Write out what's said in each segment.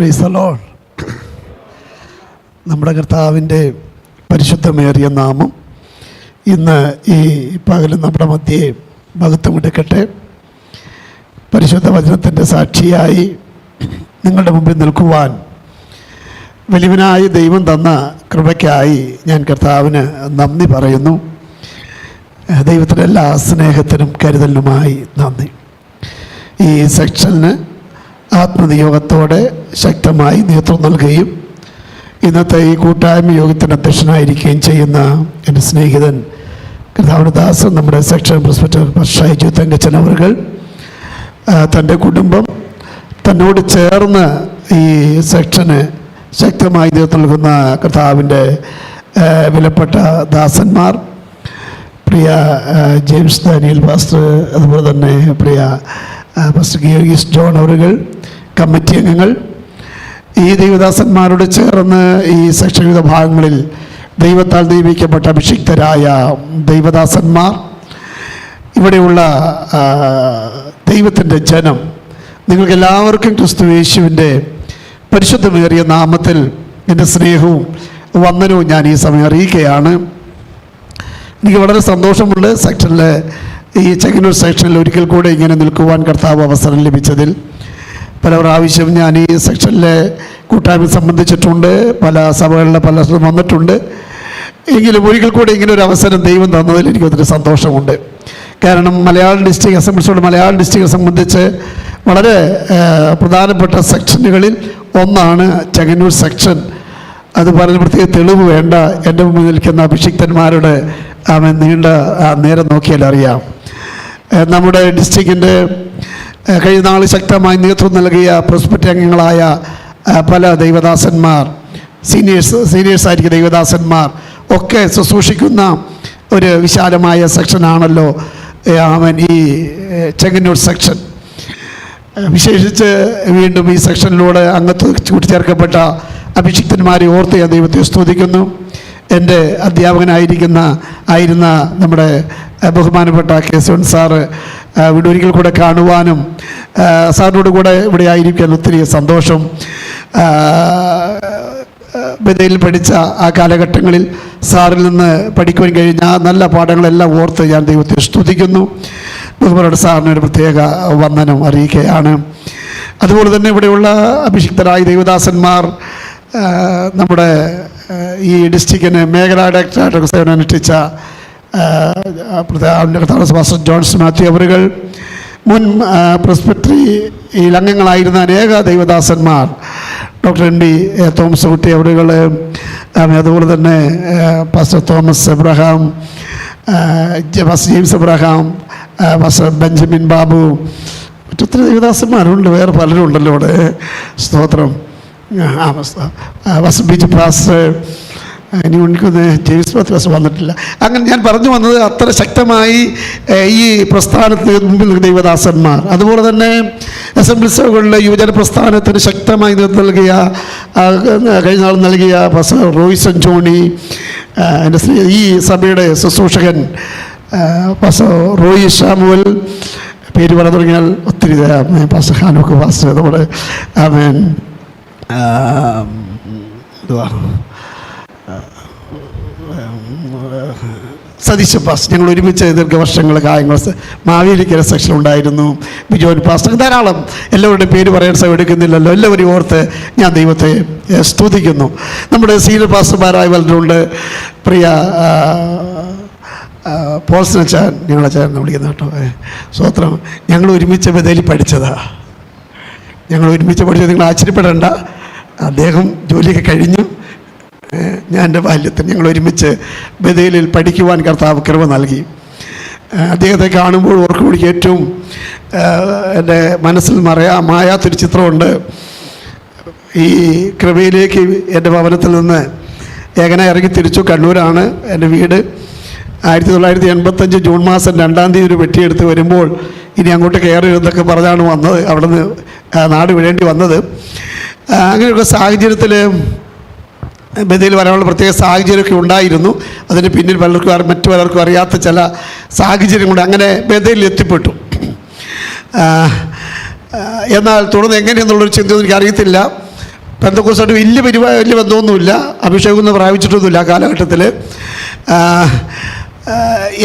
Praise the Lord. നമ്മുടെ കർത്താവിൻ്റെ പരിശുദ്ധമേറിയ നാമം ഇന്ന് ഈ പകലും നമ്മുടെ മധ്യേ മഹത്വം എടുക്കട്ടെ. പരിശുദ്ധ വചനത്തിൻ്റെ സാക്ഷിയായി നിങ്ങളുടെ മുമ്പിൽ നിൽക്കുവാൻ വലിയവനായ ദൈവം തന്ന കൃപയ്ക്കായി ഞാൻ കർത്താവിന് നന്ദി പറയുന്നു. ദൈവത്തിൻ്റെ എല്ലാ സ്നേഹത്തിനും കരുതലിനുമായി നന്ദി. ഈ സെക്ഷന് ആത്മനിയോഗത്തോടെ ശക്തമായി നേതൃത്വം നൽകുകയും ഇന്നത്തെ ഈ കൂട്ടായ്മ യോഗത്തിന് അധ്യക്ഷനായിരിക്കുകയും ചെയ്യുന്ന എൻ്റെ സ്നേഹിതൻ കർത്താവിൻ്റെ ദാസൻ, നമ്മുടെ സെക്ഷൻ പ്രസിഡന്റ് ഷൈജു തങ്കച്ചൻ അവர்கள், തൻ്റെ കുടുംബം, തന്നോട് ചേർന്ന് ഈ സെക്ഷന് ശക്തമായി നേതൃത്വം നൽകുന്ന കർത്താവിൻ്റെ വിലപ്പെട്ട ദാസന്മാർ, പ്രിയ ജെയിംസ് ഡാനിയൽ പാസ്റ്റർ, അതുപോലെ തന്നെ പ്രിയ പാസ്റ്റർ ഗിയോർഗീസ് ജോൺ അവர்கள், കമ്മിറ്റി അംഗങ്ങൾ, ഈ ദൈവദാസന്മാരോട് ചേർന്ന് ഈ സെക്ഷൻ വിവിധ ഭാഗങ്ങളിൽ ദൈവത്താൽ നിയമിക്കപ്പെട്ട അഭിഷിക്തരായ ദൈവദാസന്മാർ, ഇവിടെയുള്ള ദൈവത്തിൻ്റെ ജനം, നിങ്ങൾക്കെല്ലാവർക്കും ക്രിസ്തു യേശുവിൻ്റെ പരിശുദ്ധമേറിയ നാമത്തിൽ എൻ്റെ സ്നേഹവും വന്ദനവും ഞാൻ ഈ സമയം അറിയിക്കുകയാണ്. എനിക്ക് വളരെ സന്തോഷമുണ്ട് സെക്ഷനിലെ ഈ ചെങ്ങന്നൂർ സെക്ഷനിൽ ഒരിക്കൽ കൂടെ ഇങ്ങനെ നിൽക്കുവാൻ കർത്താവ് അവസരം ലഭിച്ചതിൽ. പല പ്രാവശ്യം ഞാൻ ഈ സെക്ഷനിലെ കൂട്ടായ്മ സംബന്ധിച്ചിട്ടുണ്ട്, പല സഭകളിലെ പലരും വന്നിട്ടുണ്ട്. എങ്കിലും ഒരിക്കൽ കൂടെ ഇങ്ങനെ ഒരു അവസരം ദൈവം തന്നതിൽ എനിക്ക് ഒത്തിരി സന്തോഷമുണ്ട്. കാരണം മലയാളം ഡിസ്ട്രിക്ട് അസംബ്ലിയോട് മലയാളം ഡിസ്ട്രിക്റ്റ് സംബന്ധിച്ച് വളരെ പ്രധാനപ്പെട്ട സെക്ഷനുകളിൽ ഒന്നാണ് ചെങ്ങന്നൂർ സെക്ഷൻ. അത് പറഞ്ഞ പ്രത്യേക തെളിവ് വേണ്ട. എൻ്റെ മുമ്പിൽ നിൽക്കുന്ന അഭിഷിക്തന്മാരുടെ നീണ്ട നേരം നോക്കിയാൽ അറിയാം. നമ്മുടെ ഡിസ്ട്രിക്റ്റിൻ്റെ കഴിഞ്ഞ നാൾ ശക്തമായി നേതൃത്വം നൽകിയ പ്രസ്ബിറ്ററി അംഗങ്ങളായ പല ദൈവദാസന്മാർ, സീനിയേഴ്സായിരിക്കുന്ന ദൈവദാസന്മാർ ഒക്കെ ശുശ്രൂഷിക്കുന്ന ഒരു വിശാലമായ സെക്ഷനാണല്ലോ ഈ ചെങ്ങന്നൂർ സെക്ഷൻ. വിശേഷിച്ച് വീണ്ടും ഈ സെക്ഷനിലൂടെ അംഗത്വം കൂട്ടിച്ചേർക്കപ്പെട്ട അഭിഷിക്തന്മാരെ ഓർത്ത് ഞാൻ ദൈവത്തെ സ്തുതിക്കുന്നു. എൻ്റെ ആയിരുന്ന നമ്മുടെ ബഹുമാനപ്പെട്ട കേശവൻ സാറ് ഇവിടെ ഒരിക്കൽ കൂടെ കാണുവാനും സാറിനോട് കൂടെ ഇവിടെ ആയിരിക്കാൻ ഒത്തിരി സന്തോഷം. ബഥേലിൽ പഠിച്ച ആ കാലഘട്ടങ്ങളിൽ സാറിൽ നിന്ന് പഠിക്കുവാൻ കഴിഞ്ഞ ആ നല്ല പാഠങ്ങളെല്ലാം ഓർത്ത് ഞാൻ ദൈവത്തെ സ്തുതിക്കുന്നു. ബഹുമാനപ്പെട്ട സാറിന് ഒരു പ്രത്യേക വന്ദനം അറിയിക്കുകയാണ്. അതുപോലെ തന്നെ ഇവിടെയുള്ള അഭിഷിക്തരായ ദൈവദാസന്മാർ, നമ്മുടെ ഈ ഡിസ്ട്രിക്റ്റിന് മേഖലാ ഡയറക്ടറായിട്ടൊക്കെ സേവനം അനുഷ്ഠിച്ച പാസ്റ്റർ ജോൺസ് മാത്യു അവர்கள், മുൻ പ്രസ്ബിറ്ററിയിൽ അംഗങ്ങളായിരുന്ന അനേക ദൈവദാസന്മാർ, doctor N D Thomas Kutty അവരുകൾ, അതുപോലെ തന്നെ pastor Thomas Abraham, pastor James Abraham, pastor Benjamin Babu, മറ്റൊത്തിരി ദൈവദാസന്മാരുണ്ട്. വേറെ പലരും ഉണ്ടല്ലോ ഇവിടെ. സ്തോത്രം. പാസ്റ്റർ ബിജു പാസ്റ്റർ, ഇനി എനിക്കൊന്ന് ജെയിംസ് പാസ്റ്റർ വന്നിട്ടില്ല. അങ്ങനെ ഞാൻ പറഞ്ഞു വന്നത് അത്ര ശക്തമായി ഈ പ്രസ്ഥാനത്തിന് മുമ്പിൽ ദൈവദാസന്മാർ, അതുപോലെ തന്നെ അസംബ്ലി സഭകളിലെ യുവജന പ്രസ്ഥാനത്തിന് ശക്തമായി നേതൃത്വം നൽകിയ കഴിഞ്ഞ നാൾ നൽകിയ പാസ്റ്റർ റോയ്സൺ ജോണി, എൻ്റെ ഈ സഭയുടെ ശുശ്രൂഷകൻ പാസ്റ്റർ റോയി ഷാമുവൽ, പേര് പറഞ്ഞു തുടങ്ങിയാൽ ഒത്തിരി, പാസ്റ്റർ ഹാനോക്ക് പാസ്റ്റർ, നമ്മുടെ സതീശ പാസ്റ്റർ, ഞങ്ങൾ ഒരുമിച്ച് ദീർഘവർഷങ്ങൾ കാര്യങ്ങൾ മാവേലിക്കര സെക്ഷൻ ഉണ്ടായിരുന്നു. ബിജോൻ പാസ്റ്റർ, ധാരാളം എല്ലാവരുടെയും പേര് പറയാൻ എടുക്കുന്നില്ലല്ലോ. എല്ലാവരെയും ഓർത്ത് ഞാൻ ദൈവത്തെ സ്തുതിക്കുന്നു. നമ്മുടെ സീനിയർ പാസ്റ്റർമാരായ പലരുണ്ട്. പ്രിയ പോൾസനച്ചാൻ, ഞങ്ങളച്ചാൻ വിളിക്കുന്ന കേട്ടോ, സ്വത്രം. ഞങ്ങൾ ഒരുമിച്ച് ബഥേലിൽ പഠിച്ചതാണ്. നിങ്ങൾ ആശ്ചര്യപ്പെടേണ്ട. അദ്ദേഹം ജോലിയൊക്കെ കഴിഞ്ഞു. ഞാൻ എൻ്റെ ബാല്യത്തിൽ ഞങ്ങൾ ഒരുമിച്ച് ബഥേലിൽ പഠിക്കുവാൻ കർത്താവ് കൃപ നൽകി. അദ്ദേഹത്തെ കാണുമ്പോൾ ഓർക്കുമ്പോൾ ഏറ്റവും എൻ്റെ മനസ്സിൽ മായാത്തൊരു ചിത്രമുണ്ട്. ഈ കൃപയിലേക്ക് എൻ്റെ ഭവനത്തിൽ നിന്ന് ഏകനായി ഇറങ്ങി തിരിച്ചു. കണ്ണൂരാണ് എൻ്റെ വീട്. 1985 ജൂൺ മാസം 2-ാം തീയതി ഒരു വെട്ടിയെടുത്ത് വരുമ്പോൾ ഇനി അങ്ങോട്ട് കയറരുതെന്നൊക്കെ പറഞ്ഞാണ് വന്നത്. അവിടെ നിന്ന് നാട് വിടേണ്ടി വന്നത്. അങ്ങനെയുള്ള സാഹചര്യത്തിൽ ബഥേൽ വരാനുള്ള പ്രത്യേക സാഹചര്യമൊക്കെ ഉണ്ടായിരുന്നു. അതിന് പിന്നിൽ മറ്റു പലർക്കും അറിയാത്ത ചില സാഹചര്യം കൊണ്ട് അങ്ങനെ ബഥേലിൽ എത്തിപ്പെട്ടു. എന്നാൽ തുടർന്ന് എങ്ങനെയെന്നുള്ളൊരു ചിന്തയൊന്നും എനിക്കറിയത്തില്ല. പെന്തക്കോസ്തായിട്ട് വലിയ ബന്ധമൊന്നുമില്ല, അഭിഷേകമൊന്നും പ്രാപിച്ചിട്ടൊന്നുമില്ല ആ കാലഘട്ടത്തിൽ.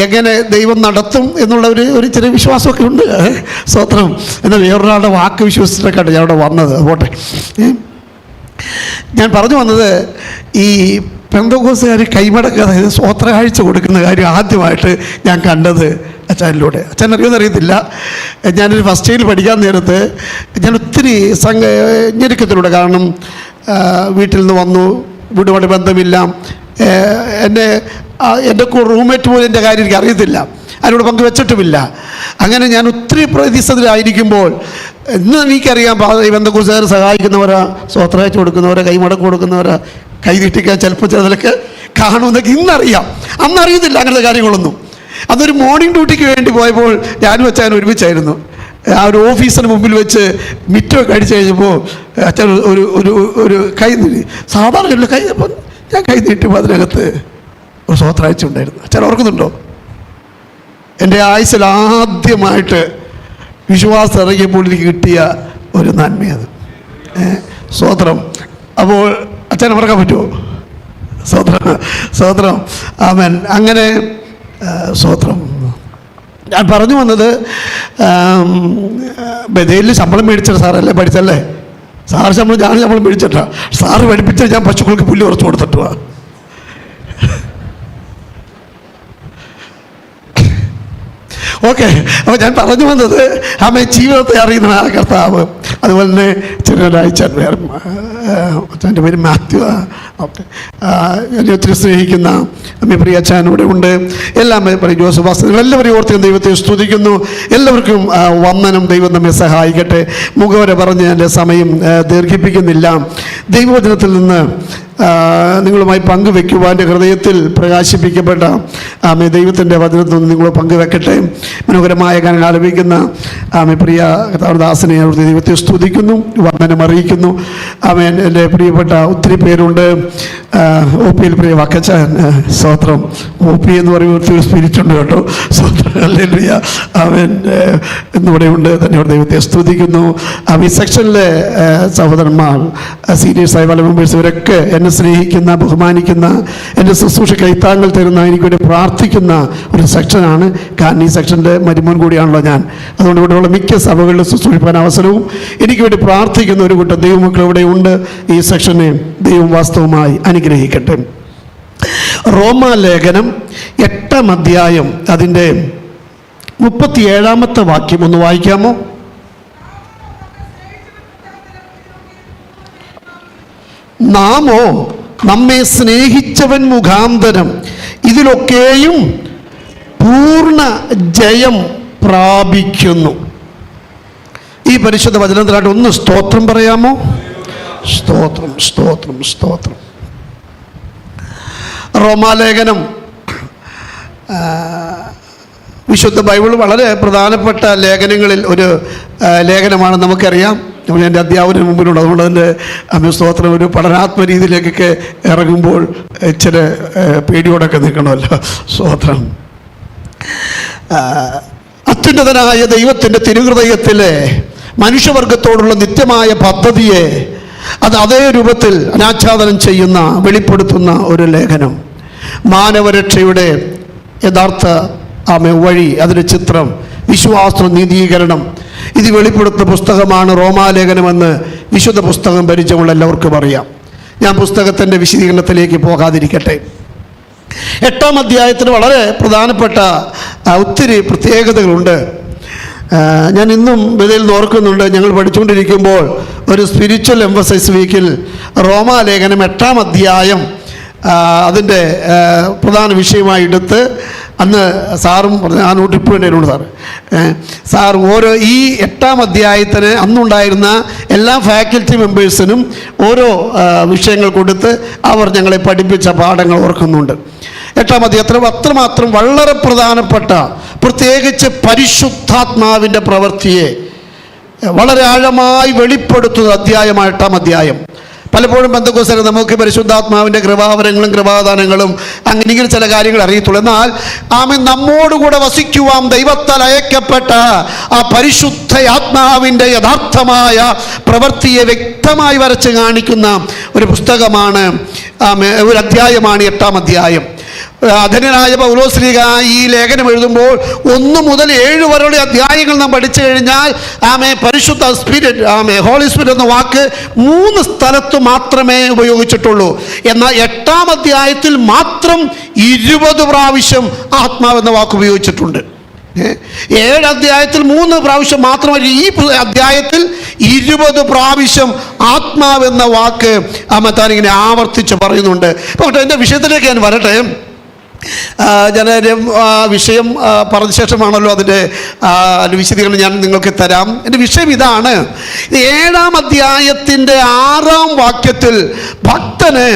എങ്ങനെ ദൈവം നടത്തും എന്നുള്ള ഒരു ചെറിയ വിശ്വാസമൊക്കെ ഉണ്ട്. സ്തോത്രം. എന്നാൽ വേറൊരാളുടെ വാക്ക് വിശ്വസിച്ചിട്ടൊക്കെയാണ് ഞാൻ അവിടെ വന്നത്. പോട്ടെ, ഞാൻ പറഞ്ഞു വന്നത് ഈ പെന്തക്കോസ്തുകാർ കൈമടക്കുക, അതായത് സ്വോത്ര കാഴ്ച കൊടുക്കുന്ന കാര്യം ആദ്യമായിട്ട് ഞാൻ കണ്ടത് അച്ഛനിലൂടെ. അച്ഛൻ അറിയുമെന്ന് അറിയത്തില്ല. ഞാനൊരു ഫസ്റ്റ് ഇയറിൽ പഠിക്കാൻ നേരത്ത് ഞാൻ ഒത്തിരി ഞെരുക്കത്തിലൂടെ, കാരണം വീട്ടിൽ നിന്ന് വന്നു, വീടുമായിട്ട് ബന്ധമില്ല, എൻ്റെ റൂംമേറ്റ് പോലും എൻ്റെ കാര്യം എനിക്ക് അറിയത്തില്ല, അതിനോട് പങ്കുവെച്ചിട്ടുമില്ല. അങ്ങനെ ഞാൻ ഒത്തിരി പ്രതിസന്ധിയിലായിരിക്കുമ്പോൾ ഇന്ന് എനിക്കറിയാം പെന്തക്കോസ്തുകാർ സഹായിക്കുന്നവരാ, സ്വോത്രകാഴ്ച കൊടുക്കുന്നവരാ, കൈമടക്ക് കൊടുക്കുന്നവരാ, കൈ നീട്ടിക്കാൻ ചിലപ്പോൾ ചിലതൊക്കെ കാണുമെന്നൊക്കെ ഇന്നറിയാം. അന്നറിയത്തില്ല അങ്ങനത്തെ കാര്യങ്ങളൊന്നും. അതൊരു മോർണിംഗ് ഡ്യൂട്ടിക്ക് വേണ്ടി പോയപ്പോൾ ഞാനും അച്ഛൻ ഒരുമിച്ചായിരുന്നു. ആ ഒരു ഓഫീസിന് മുമ്പിൽ വെച്ച് മിറ്റമൊക്കെ അടിച്ചു കഴിഞ്ഞപ്പോൾ അച്ഛൻ ഒരു കൈ നീട്ടി, സാധാരണ കൈ, ഞാൻ കൈ നീട്ടിയപ്പോൾ അതിനകത്ത് ഒരു സ്വോത്രാഴ്ച ഉണ്ടായിരുന്നു. അച്ഛൻ ഓർക്കുന്നുണ്ടോ? എൻ്റെ ആയുസ്സിൽ ആദ്യമായിട്ട് വിശ്വാസം ഇറങ്ങിയപ്പോൾ എനിക്ക് കിട്ടിയ ഒരു നന്മയത്. സ്തോത്രം. അപ്പോൾ അച്ഛനെ മറക്കാൻ പറ്റുമോ? സ്തോത്രം. ആമേൻ. അങ്ങനെ സ്തോത്രം. ഞാൻ പറഞ്ഞു വന്നത്, ബഥേലിൽ ശമ്പളം മേടിച്ചിട്ട് സാറല്ലേ പഠിച്ചല്ലേ? സാറ് ശമ്പളം, ഞാൻ ശമ്പളം മേടിച്ചിട്ടാ. സാറ് പഠിപ്പിച്ചാൽ ഞാൻ പശുക്കൾക്ക് പുല്ല് കുറച്ച് കൊടുത്തിട്ടുവാ. ഓക്കെ. അപ്പോൾ ഞാൻ പറഞ്ഞു വന്നത്, ആമേ ജീവിതത്തെ അറിയുന്ന ആ കർത്താവ്. അതുപോലെ തന്നെ ചെറിയൊരാഴ്ച അച്ഛൻ്റെ പേര് മാത്യു. ഓക്കെ. എന്നെ ഒത്തിരി സ്നേഹിക്കുന്ന അമ്മ പ്രിയ അച്ഛനൂടെ ഉണ്ട്. എല്ലാം പറയും ജോസഫ് വാസ്തു, എല്ലാവരും ഓർത്ത് ദൈവത്തെ സ്തുതിക്കുന്നു. എല്ലാവർക്കും വന്ദനം. ദൈവം നമ്മെ സഹായിക്കട്ടെ. മുഖവര പറഞ്ഞ് എൻ്റെ സമയം ദീർഘിപ്പിക്കുന്നില്ല. ദൈവവചനത്തിൽ നിന്ന് നിങ്ങളുമായി പങ്കുവെക്കുവാൻ എൻ്റെ ഹൃദയത്തിൽ പ്രകാശിപ്പിക്കപ്പെട്ട ആമേ ദൈവത്തിൻ്റെ വചനത്തിൽ നിന്ന് നിങ്ങൾ പങ്കുവെക്കട്ടെ. മനോഹരമായ ഗാനം ആലപിക്കുന്ന ആമേ പ്രിയ കർത്താവദാസനെ അവിടുത്തെ ദൈവത്തെ സ്തുതിക്കുന്നു, വന്ദനം അറിയിക്കുന്നു. ആമേൻ. എൻ്റെ പ്രിയപ്പെട്ട ഒത്തിരി പേരുണ്ട്. ഒ പിയിൽ പ്രിയ വക്കച്ചാൻ, സ്തോത്രം. ഒ പി എന്ന് പറയുമ്പോൾ ഒത്തിരി സ്പിരിറ്റുണ്ട് കേട്ടോ. സ്തോത്രം. ഹല്ലേലൂയ. ആമേൻ. എന്നിവിടെ ഉണ്ട്. തന്നെ ദൈവത്തെ സ്തുതിക്കുന്നു. ഈ സെക്ഷനിലെ സഹോദരന്മാർ, സീനിയേഴ്സായ പല മെമ്പേഴ്സ്, ഇവരൊക്കെ എന്നെ സ്നേഹിക്കുന്ന, ബഹുമാനിക്കുന്ന, എൻ്റെ ശുശ്രൂഷ കൈത്താങ്ങൾ തരുന്ന, എനിക്ക് വേണ്ടി പ്രാർത്ഥിക്കുന്ന ഒരു സെക്ഷനാണ്. കാരണം ഈ സെക്ഷൻ്റെ മരുമോൻ കൂടിയാണല്ലോ ഞാൻ. അതുകൊണ്ട് ഇവിടെയുള്ള മിക്ക സഭകളിലും ശുശ്രൂഷിക്കാൻ അവസരവും എനിക്ക് വേണ്ടി പ്രാർത്ഥിക്കുന്ന ഒരു കൂട്ടം ദൈവമക്കൾ ഇവിടെ ഉണ്ട്. ഈ സെക്ഷനെ ദൈവം വാസ്തവമായി അനുഗ്രഹിക്കട്ടെ. റോമാലേഖനം 8-ാം അധ്യായം അതിൻ്റെ 37-ാമത്തെ വാക്യം ഒന്ന് വായിക്കാമോ? നാമോ നമ്മെ സ്നേഹിച്ചവൻ മുഖാന്തരം ഇതിലൊക്കെയും പൂർണ്ണ ജയം പ്രാപിക്കുന്നു. ഈ പരിശുദ്ധ വചനത്തിലായിട്ട് ഒന്ന് സ്തോത്രം പറയാമോ? സ്തോത്രം, സ്തോത്രം, സ്തോത്രം. റോമാലേഖനം വിശുദ്ധ ബൈബിൾ വളരെ പ്രധാനപ്പെട്ട ലേഖനങ്ങളിൽ ഒരു ലേഖനമാണ്. നമുക്കറിയാം, എൻ്റെ അധ്യാപന മുമ്പിലുണ്ട്. അതുകൊണ്ട് തന്നെ അമ്മ സ്തോത്രം ഒരു പഠനാത്മ രീതിയിലേക്കൊക്കെ ഇറങ്ങുമ്പോൾ ഇച്ചിരി പേടിയോടൊക്കെ നിൽക്കണമല്ലോ. സ്തോത്രം. അത്യുന്നതനായ ദൈവത്തിൻ്റെ തിരുഹൃദയത്തിലെ മനുഷ്യവർഗത്തോടുള്ള നിത്യമായ പദ്ധതിയെ അത് അതേ രൂപത്തിൽ അനാച്ഛാദനം ചെയ്യുന്ന, വെളിപ്പെടുത്തുന്ന ഒരു ലേഖനം. മാനവരക്ഷയുടെ യഥാർത്ഥ വഴി, അതിൻ്റെ ചിത്രം, വിശ്വാസ നീതീകരണം, ഇത് വെളിപ്പെടുത്തുന്ന പുസ്തകമാണ് റോമാലേഖനമെന്ന് വിശുദ്ധ പുസ്തകം പരിചയമുള്ള എല്ലാവർക്കും അറിയാം. ഞാൻ പുസ്തകത്തിൻ്റെ വിശദീകരണത്തിലേക്ക് പോകാതിരിക്കട്ടെ. 8-ാം അധ്യായത്തിന് വളരെ പ്രധാനപ്പെട്ട ഒത്തിരി പ്രത്യേകതകളുണ്ട്. ഞാൻ ഇന്നും ബഥേലിൽ നിന്ന് ഓർക്കുന്നുണ്ട്, ഞങ്ങൾ പഠിച്ചുകൊണ്ടിരിക്കുമ്പോൾ ഒരു സ്പിരിച്വൽ എംഫസൈസ് വീക്കിൽ റോമാലേഖനം 8-ാം അധ്യായം അതിൻ്റെ പ്രധാന വിഷയമായി എടുത്ത് അന്ന് സാറും പറഞ്ഞു, ആ നോട്ടിപ്പ് വേണ്ടിയുണ്ട് സാർ ഓരോ ഈ 8-ാം അധ്യായത്തിന് അന്നുണ്ടായിരുന്ന എല്ലാ ഫാക്കൽറ്റി മെമ്പേഴ്സിനും ഓരോ വിഷയങ്ങൾ കൊടുത്ത് അവർ ഞങ്ങളെ പഠിപ്പിച്ച പാഠങ്ങൾ ഓർക്കുന്നുണ്ട്. 8-ാം അധ്യായത്തിൽ അത്രമാത്രം വളരെ പ്രധാനപ്പെട്ട, പ്രത്യേകിച്ച് പരിശുദ്ധാത്മാവിൻ്റെ പ്രവൃത്തിയെ വളരെ ആഴമായി വെളിപ്പെടുത്തുന്ന അധ്യായമാണ് 8-ാം അധ്യായം. പലപ്പോഴും പെന്തക്കോസ്തര് നമുക്ക് പരിശുദ്ധാത്മാവിൻ്റെ കൃപാവരങ്ങളും കൃപാദാനങ്ങളും അങ്ങനെ ചില കാര്യങ്ങൾ അറിയത്തുള്ളൂ. എന്നാൽ നമ്മോടുകൂടെ വസിക്കുവാൻ ദൈവത്താൽ അയക്കപ്പെട്ട ആ പരിശുദ്ധ ആത്മാവിൻ്റെ യഥാർത്ഥമായ പ്രവൃത്തിയെ വ്യക്തമായി വരച്ച് കാണിക്കുന്ന ഒരു പുസ്തകമാണ്, ഒരു അധ്യായമാണ് 8-ാം അധ്യായം. ധന്യനായ പൗലോസ്ലീഹ ഈ ലേഖനം എഴുതുമ്പോൾ 1 മുതൽ 7 വരെയുള്ള അധ്യായങ്ങൾ നാം പഠിച്ചു കഴിഞ്ഞാൽ പരിശുദ്ധ സ്പിരിറ്റ് ഹോളി സ്പിരിറ്റ് എന്ന വാക്ക് 3 സ്ഥലത്ത് മാത്രമേ ഉപയോഗിച്ചിട്ടുള്ളൂ. എന്നാൽ 8-ാം അധ്യായത്തിൽ മാത്രം 20 പ്രാവശ്യം ആത്മാവെന്ന വാക്ക് ഉപയോഗിച്ചിട്ടുണ്ട്. 7 അധ്യായത്തിൽ 3 പ്രാവശ്യം മാത്രമല്ല, ഈ അധ്യായത്തിൽ 20 പ്രാവശ്യം ആത്മാവെന്ന വാക്ക് താനിങ്ങനെ ആവർത്തിച്ച് പറയുന്നുണ്ട്. അപ്പോൾ എൻ്റെ വിഷയത്തിലേക്ക് ഞാൻ വരട്ടെ. ഞാൻ വിഷയം പറഞ്ഞ ശേഷമാണല്ലോ അതിൻ്റെ വിശദീകരണം ഞാൻ നിങ്ങൾക്ക് തരാം. എൻ്റെ വിഷയം ഇതാണ്. 7-ാം അധ്യായത്തിൻ്റെ 6-ാം വാക്യത്തിൽ ഭക്തന്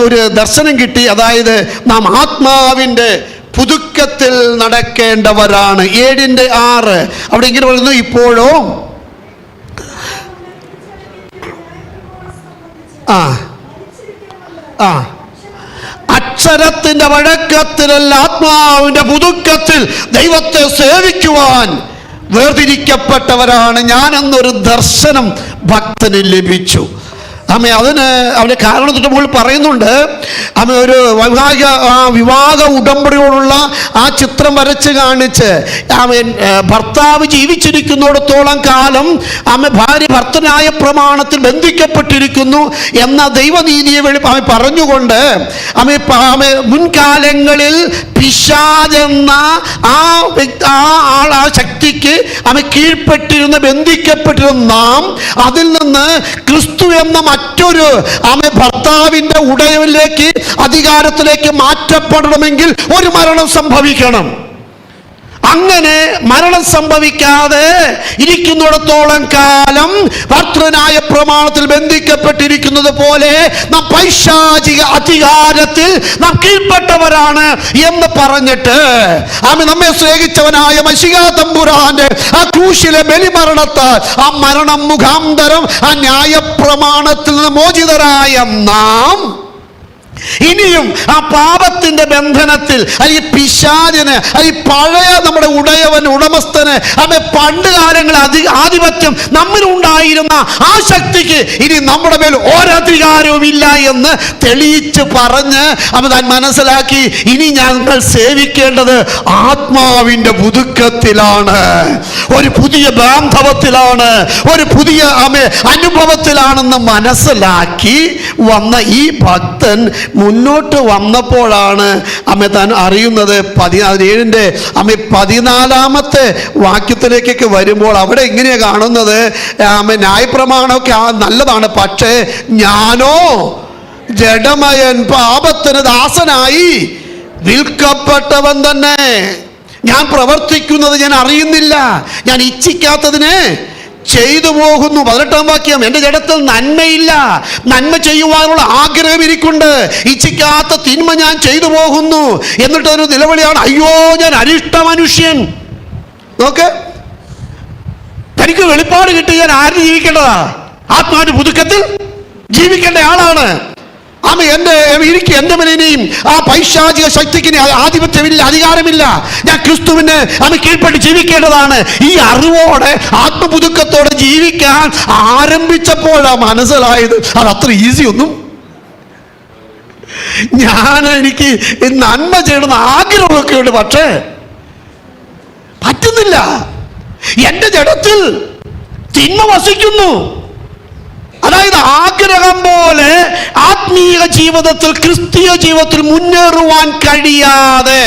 ഒരു ദർശനം കിട്ടി. അതായത് നാം ആത്മാവിൻ്റെ പുതുക്കത്തിൽ നടക്കേണ്ടവരാണ്. 7:6 അവിടെ ഇങ്ങനെ പറയുന്നു, ഇപ്പോഴോ അക്ഷരത്തിന്റെ വഴക്കത്തിലല്ല, ആത്മാവിന്റെ പുതുക്കത്തിൽ ദൈവത്തെ സേവിക്കുവാൻ വേർതിരിക്കപ്പെട്ടവരാണ് ഞാൻ എന്നൊരു ദർശനം ഭക്തന് ലഭിച്ചു. അതിന് അവൻ്റെ കാരണത്തിൻ്റെ മുകളിൽ പറയുന്നുണ്ട്. ഒരു വിവാഹ ഉടമ്പടിയോടുള്ള ആ ചിത്രം വരച്ച് കാണിച്ച് ഭർത്താവ് ജീവിച്ചിരിക്കുന്നിടത്തോളം കാലം ഭാര്യ ഭർത്തനായ പ്രമാണത്തിൽ ബന്ധിക്കപ്പെട്ടിരിക്കുന്നു എന്ന ദൈവനീതിയെ പറഞ്ഞുകൊണ്ട് മുൻകാലങ്ങളിൽ പിശാചെന്ന ആ ശക്തിക്ക് കീഴ്പ്പെട്ടിരുന്ന ബന്ധിക്കപ്പെട്ടിരുന്ന നാം അതിൽ നിന്ന് ക്രിസ്തു എന്ന മറ്റൊരു ഭർത്താവിൻ്റെ ഉടയവിലേക്ക് അധികാരത്തിലേക്ക് മാറ്റപ്പെടണമെങ്കിൽ ഒരു മരണം സംഭവിക്കണം. അങ്ങനെ മരണം സംഭവിക്കാതെ ഇരിക്കുന്നിടത്തോളം കാലം ഭർത്തൃനായ പ്രമാണത്തിൽ ബന്ധിക്കപ്പെട്ടിരിക്കുന്നത് പോലെ നാം പൈശാചിക അധികാരത്തിൽ നാം കീഴ്പ്പെട്ടവരാണ് എന്ന് പറഞ്ഞിട്ട് നമ്മെ സ്നേഹിച്ചവനായ മശിഹാ തമ്പുരാന്റെ ആ ക്രൂശിലെ ബലിമരണത്താൽ ആ മരണം മുഖാന്തരം ആ ന്യായപ്രമാണത്തിൽ നിന്ന് മോചിതരായ നാം ഇനിയും ആ പാപത്തിന്റെ ബന്ധനത്തിൽ അല്ലെങ്കിൽ പിശാചിന് അല്ലെങ്കിൽ പഴയ നമ്മുടെ ഉടമസ്ഥന് പണ്ട് കാലങ്ങളിൽ ആധിപത്യം നമ്മിലുണ്ടായിരുന്ന ആ ശക്തിക്ക് ഇനി നമ്മുടെ മേൽ ഒരധികാരവും ഇല്ല എന്ന് തെളിയിച്ച് പറഞ്ഞ് താൻ മനസ്സിലാക്കി ഇനി ഞങ്ങൾ സേവിക്കേണ്ടത് ആത്മാവിന്റെ പുതുക്കത്തിലാണ്, ഒരു പുതിയ ബാന്ധവത്തിലാണ്, ഒരു പുതിയ അനുഭവത്തിലാണെന്ന് മനസ്സിലാക്കി വന്ന ഈ ഭക്തൻ മുന്നോട്ട് വന്നപ്പോഴാണ് താൻ അറിയുന്നത്. 14-ാമത്തെ വാക്യത്തിലേക്കൊക്കെ വരുമ്പോൾ അവിടെ എങ്ങനെയാ കാണുന്നത്? ന്യായപ്രമാണമൊക്കെ നല്ലതാണ്, പക്ഷേ ഞാനോ ജഡമയൻ, പാപത്തിന് ദാസനായി വിൽക്കപ്പെട്ടവൻ തന്നെ. ഞാൻ പ്രവർത്തിക്കുന്നത് ഞാൻ അറിയുന്നില്ല, ഞാൻ ഇച്ഛിക്കാത്തതിനെ ചെയ്തു പോകുന്നു. 18-ാം വാക്യം, എൻ്റെ ജഡത്തിൽ നന്മയില്ല, നന്മ ചെയ്യുവാനുള്ള ആഗ്രഹം എനിക്കുണ്ട്, ഇച്ഛിക്കാത്ത തിന്മ ഞാൻ ചെയ്തു പോകുന്നു. എന്നിട്ടൊരു നിലവിളിയാണ്, അയ്യോ ഞാൻ അരിഷ്ട മനുഷ്യൻ. നോക്ക്, തനിക്ക് വെളിപ്പാട് കിട്ടി ഞാൻ ആര് ജീവിക്കേണ്ടതാ? ആത്മാവിന്റെ പുതുക്കത്തിൽ ജീവിക്കേണ്ട ആളാണ്. എനിക്ക് എൻ്റെ മേലെയും ആ പൈശാചിക ശക്തിക്ക് ആധിപത്യമില്ല, അധികാരമില്ല. ഞാൻ ക്രിസ്തുവിന് കീഴ്പ്പെട്ട് ജീവിക്കേണ്ടതാണ്. ഈ അറിവോടെ ആത്മപുതുക്കത്തോടെ ജീവിക്കാൻ ആരംഭിച്ചപ്പോഴാണ് മനസ്സിലായത് അത് അത്ര ഈസി ഒന്നും. എനിക്ക് നന്മ ചെയ്യണമെന്ന് ആഗ്രഹമൊക്കെ ഉണ്ട്, പക്ഷേ പറ്റുന്നില്ല. എൻ്റെ ജഡത്തിൽ തിന്മ വസിക്കുന്നു. അതായത് ആഗ്രഹം പോലെ ആത്മീയ ജീവിതത്തിൽ, ക്രിസ്തീയ ജീവിതത്തിൽ മുന്നേറുവാൻ കഴിയാതെ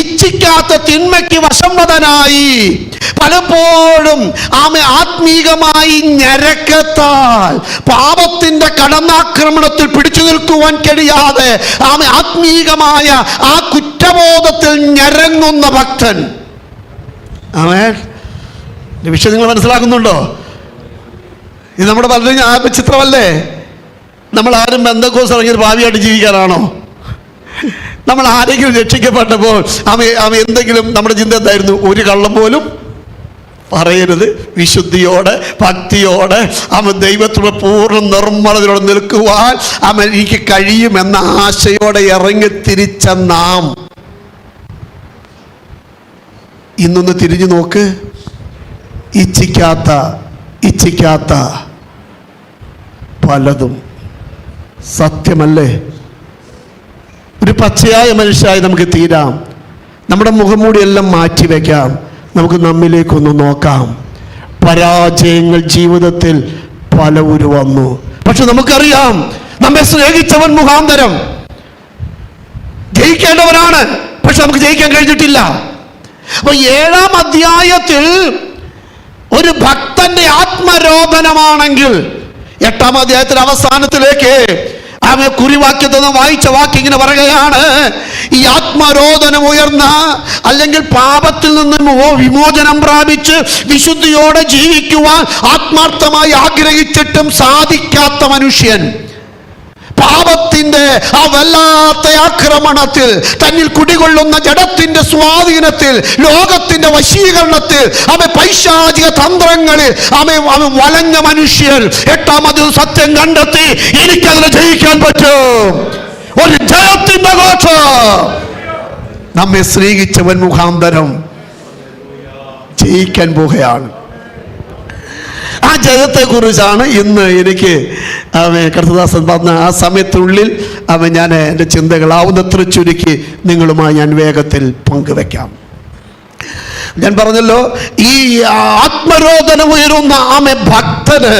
ഇച്ഛിക്കാത്ത തിന്മയ്ക്ക് വശംവദനായി പലപ്പോഴും ആത്മീകമായി ഞരക്കത്താൽ പാപത്തിന്റെ കടന്നാക്രമണത്തിൽ പിടിച്ചു നിൽക്കുവാൻ കഴിയാതെ ആത്മീകമായ ആ കുറ്റബോധത്തിൽ ഞരങ്ങുന്ന ഭക്തൻ. വിഷയം നിങ്ങൾ മനസ്സിലാക്കുന്നുണ്ടോ? ഇത് നമ്മുടെ പലരും ചിത്രമല്ലേ? നമ്മൾ ആരും ബന്ധക്കോസ് ഇറങ്ങിയൊരു ഭാവിയായിട്ട് ജീവിക്കാനാണോ? നമ്മൾ ആരെങ്കിലും രക്ഷിക്കപ്പെട്ടപ്പോൾ എന്തെങ്കിലും നമ്മുടെ ചിന്ത എന്തായിരുന്നു? ഒരു കള്ളം പോലും പറയരുത്. വിശുദ്ധിയോടെ, ഭക്തിയോടെ ദൈവത്തിലുള്ള പൂർണ്ണ നിർമ്മലതയോടെ നിൽക്കുവാൻ എനിക്ക് കഴിയുമെന്ന ആശയോടെ ഇറങ്ങി തിരിച്ച നാം ഇന്നൊന്ന് തിരിഞ്ഞു നോക്ക്. ഇച്ഛിക്കാത്ത പലതും സത്യമല്ലേ? ഒരു പച്ചയായ മനുഷ്യരായി നമുക്ക് തീരാം. നമ്മുടെ മുഖംമൂടിയെല്ലാം മാറ്റിവെക്കാം. നമുക്ക് നമ്മിലേക്കൊന്ന് നോക്കാം. പരാജയങ്ങൾ ജീവിതത്തിൽ പലവരും വന്നു. പക്ഷെ നമുക്കറിയാം, നമ്മെ സ്നേഹിച്ചവൻ മുഖാന്തരം ജയിക്കേണ്ടവനാണ്. പക്ഷെ നമുക്ക് ജയിക്കാൻ കഴിഞ്ഞിട്ടില്ല. അപ്പൊ 7-ാം അധ്യായത്തിൽ ഒരു ഭക്തന്റെ ആത്മരോധനമാണെങ്കിൽ 8-ാം അധ്യായത്തിൽ അവസാനത്തിലേക്ക് കുറിവാക്യത്തൊന്ന് വായിച്ച വാക്ക് ഇങ്ങനെ പറയുകയാണ്: ഈ ആത്മരോധനം ഉയർന്ന, അല്ലെങ്കിൽ പാപത്തിൽ നിന്നും വിമോചനം പ്രാപിച്ച് വിശുദ്ധിയോടെ ജീവിക്കുവാൻ ആത്മാർത്ഥമായി ആഗ്രഹിച്ചിട്ടും സാധിക്കാത്ത മനുഷ്യൻ പാപത്തിന്റെ ആ വല്ലാത്ത ആക്രമണത്തിൽ, തന്നിൽ കുടികൊള്ളുന്ന ജഡത്തിന്റെ സ്വാധീനത്തിൽ, ലോകത്തിന്റെ വശീകരണത്തിൽ, പൈശാചിക തന്ത്രങ്ങളിൽ വലഞ്ഞ മനുഷ്യർ 8-ാം അധ്യായം സത്യം കണ്ടെത്തി. എനിക്കതിനെ ജയിക്കാൻ പറ്റും. ഒരു ജയത്തിന്റെ ഘോഷം നമ്മെ സ്നേഹിച്ചവൻ മുഖാന്തരം ജയിക്കാൻ പോവുകയാണ്. ആ ജയത്തെക്കുറിച്ചാണ് ഇന്ന് എനിക്ക് കർത്തദാസൻ പറഞ്ഞ ആ സമയത്തുള്ളിൽ ഞാൻ എൻ്റെ ചിന്തകളാവുന്നത്ര ചുരുക്കി നിങ്ങളുമായി ഞാൻ വേഗത്തിൽ പങ്കുവെക്കാം. ഞാൻ പറഞ്ഞല്ലോ, ഈ ആത്മരോധനം ഉയരുന്ന ഭക്തന്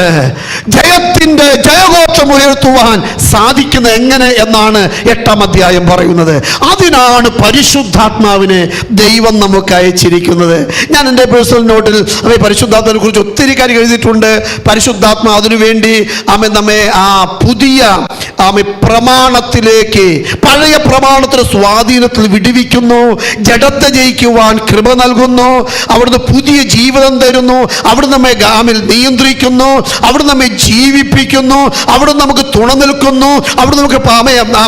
ജയത്തിന്റെ ജയഘോഷം ഉയർത്തുവാൻ സാധിക്കുന്നത് എങ്ങനെ എന്നാണ് 8-ാം അധ്യായം പറയുന്നത്. അതിനാണ് പരിശുദ്ധാത്മാവിനെ ദൈവം നമുക്ക് അയച്ചിരിക്കുന്നത്. ഞാൻ എൻ്റെ പേഴ്സണൽ നോട്ടിൽ പരിശുദ്ധാത്മാവിനെ കുറിച്ച് ഒത്തിരി കാര്യം എഴുതിയിട്ടുണ്ട്. പരിശുദ്ധാത്മാ അതിനുവേണ്ടി നമ്മെ ആ പുതിയ പ്രമാണത്തിലേക്ക്, പഴയ പ്രമാണത്തിന്റെ സ്വാധീനത്തിൽ വിടുവിക്കുന്നു, ജഡത്തെ ജയിക്കുവാൻ കൃപ നൽകുന്നു, അവിടുന്ന് പുതിയ ജീവിതം തരുന്നു, അവിടുന്ന് നമ്മെ നിയന്ത്രിക്കുന്നു, അവിടുന്ന് നമ്മെ ജീവിപ്പിക്കുന്നു, അവിടുന്ന് നമുക്ക് തുണ നിൽക്കുന്നു, അവിടുന്ന് നമുക്ക്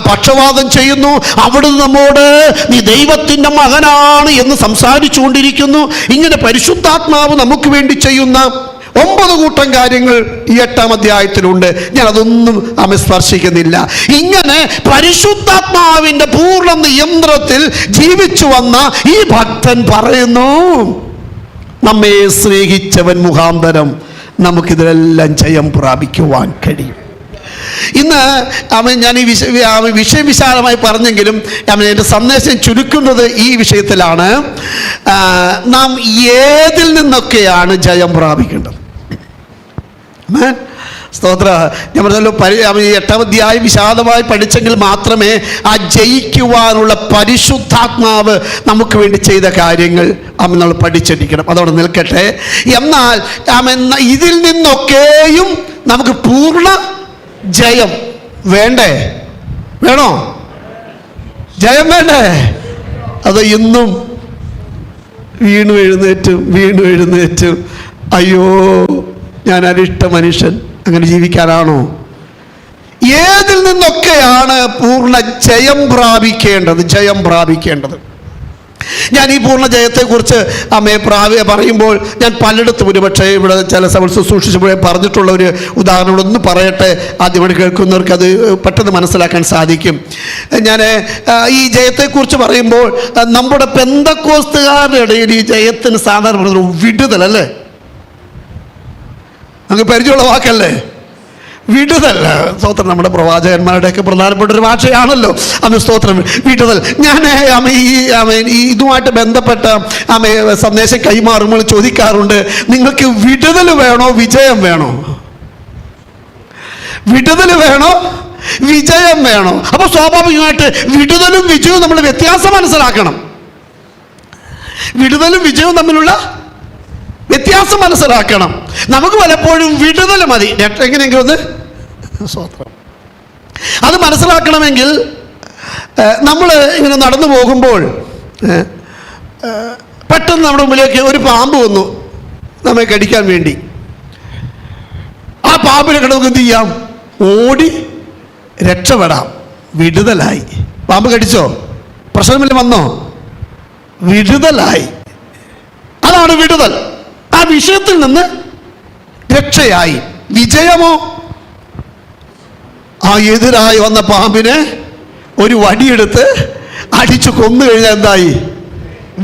പക്ഷവാദം ചെയ്യുന്നു, അവിടുന്ന് നമ്മോട് നീ ദൈവത്തിന്റെ മകനാണ് എന്ന് സംസാരിച്ചു കൊണ്ടിരിക്കുന്നു. ഇങ്ങനെ പരിശുദ്ധാത്മാവ് നമുക്ക് വേണ്ടി ചെയ്യുന്ന 9 കൂട്ടം കാര്യങ്ങൾ ഈ 8-ാം അധ്യായത്തിലുണ്ട്. ഞാൻ അതൊന്നും സ്പർശിക്കുന്നില്ല. ഇങ്ങനെ പരിശുദ്ധാത്മാവിന്റെ പൂർണ്ണ നിയന്ത്രണത്തിൽ ജീവിച്ചു വന്ന ഈ ഭക്തൻ പറയുന്നു, നമ്മെ സ്നേഹിച്ചവൻ മുഖാന്തരം നമുക്കിതിലെല്ലാം ജയം പ്രാപിക്കുവാൻ കഴിയും. ഇന്ന് ഞാൻ ഈ വിഷയം വിശാലമായി പറഞ്ഞെങ്കിലും എൻ്റെ സന്ദേശം ചുരുക്കുന്നത് ഈ വിഷയത്തിലാണ്. നാം ഏതിൽ നിന്നൊക്കെയാണ് ജയം പ്രാപിക്കേണ്ടത്? സ്തോത്ര. ഞാൻ പറഞ്ഞല്ലോ, 8-ാം അധ്യായം വിശാലമായി പഠിച്ചെങ്കിൽ മാത്രമേ ആ ജയിക്കുവാനുള്ള പരിശുദ്ധാത്മാവ് നമുക്ക് വേണ്ടി ചെയ്ത കാര്യങ്ങൾ നമ്മൾ പഠിച്ചിരിക്കണം. അതോടെ നിൽക്കട്ടെ. എന്നാൽ ഇതിൽ നിന്നൊക്കെയും നമുക്ക് പൂർണ്ണ ജയം വേണ്ടേ? വേണോ? ജയം വേണ്ടേ? അത് ഇന്നും വീണു എഴുന്നേറ്റും അയ്യോ ഞാൻ അരിഷ്ട മനുഷ്യൻ, അങ്ങനെ ജീവിക്കാനാണോ? ഏതിൽ നിന്നൊക്കെയാണ് പൂർണ്ണ ജയം പ്രാപിക്കേണ്ടത്? ഞാൻ ഈ പൂർണ്ണ ജയത്തെക്കുറിച്ച് പറയുമ്പോൾ ഞാൻ പലയിടത്തും, ഒരുപക്ഷെ ഇവിടെ ചില സമയം ശുശ്രൂഷിച്ചപ്പോഴേ പറഞ്ഞിട്ടുള്ള ഒരു ഉദാഹരണം ഒന്ന് പറയട്ടെ. ആദ്യമായിട്ട് കേൾക്കുന്നവർക്ക് അത് പെട്ടെന്ന് മനസ്സിലാക്കാൻ സാധിക്കും. ഞാൻ ഈ ജയത്തെക്കുറിച്ച് പറയുമ്പോൾ നമ്മുടെ പെന്തക്കോസ്തുകാരുടെ ഇടയിൽ ഈ ജയത്തിന് സാധാരണ വിടുതൽ അല്ലേ? നമുക്ക് പരിചയമുള്ള വാക്കല്ലേ വിടുതൽ. സ്തോത്രം. നമ്മുടെ പ്രവാചകന്മാരുടെയൊക്കെ പ്രധാനപ്പെട്ട ഒരു ഭാഷയാണല്ലോ സ്തോത്രം, വിടുതൽ. ഞാൻ ഇതുമായിട്ട് ബന്ധപ്പെട്ട സന്ദേശം കൈമാറുമ്പോൾ ചോദിക്കാറുണ്ട്, നിങ്ങൾക്ക് വിടുതൽ വേണോ വിജയം വേണോ? വിടുതൽ വേണോ വിജയം വേണോ? അപ്പൊ സ്വാഭാവികമായിട്ട് വിടുതലും വിജയവും നമ്മൾ വ്യത്യാസം മനസ്സിലാക്കണം. വിടുതലും വിജയവും തമ്മിലുള്ള വ്യത്യാസം മനസ്സിലാക്കണം. നമുക്ക് പലപ്പോഴും വിടുതൽ മതി, എങ്ങനെയെങ്കിലും ഒന്ന് സ്വത്രം. അത് മനസ്സിലാക്കണമെങ്കിൽ നമ്മൾ ഇങ്ങനെ നടന്നു പോകുമ്പോൾ പെട്ടെന്ന് നമ്മുടെ മുമ്പിലേക്ക് ഒരു പാമ്പ് വന്നു നമ്മെ കടിക്കാൻ വേണ്ടി. ആ പാമ്പിനെ കണ്ട് നമുക്ക് എന്ത് ചെയ്യാം? ഓടി രക്ഷപ്പെടാം. വിടുതലായി. പാമ്പ് കടിച്ചോ? പ്രശ്നമില്ല, വന്നോ? വിടുതലായി. അതാണ് വിടുതൽ. ആ വിഷയത്തിൽ നിന്ന് രക്ഷയായി. വിജയമോ? ആ എതിരായി വന്ന പാമ്പിനെ ഒരു വടിയെടുത്ത് അടിച്ചു കൊന്നു കഴിഞ്ഞാൽ എന്തായി?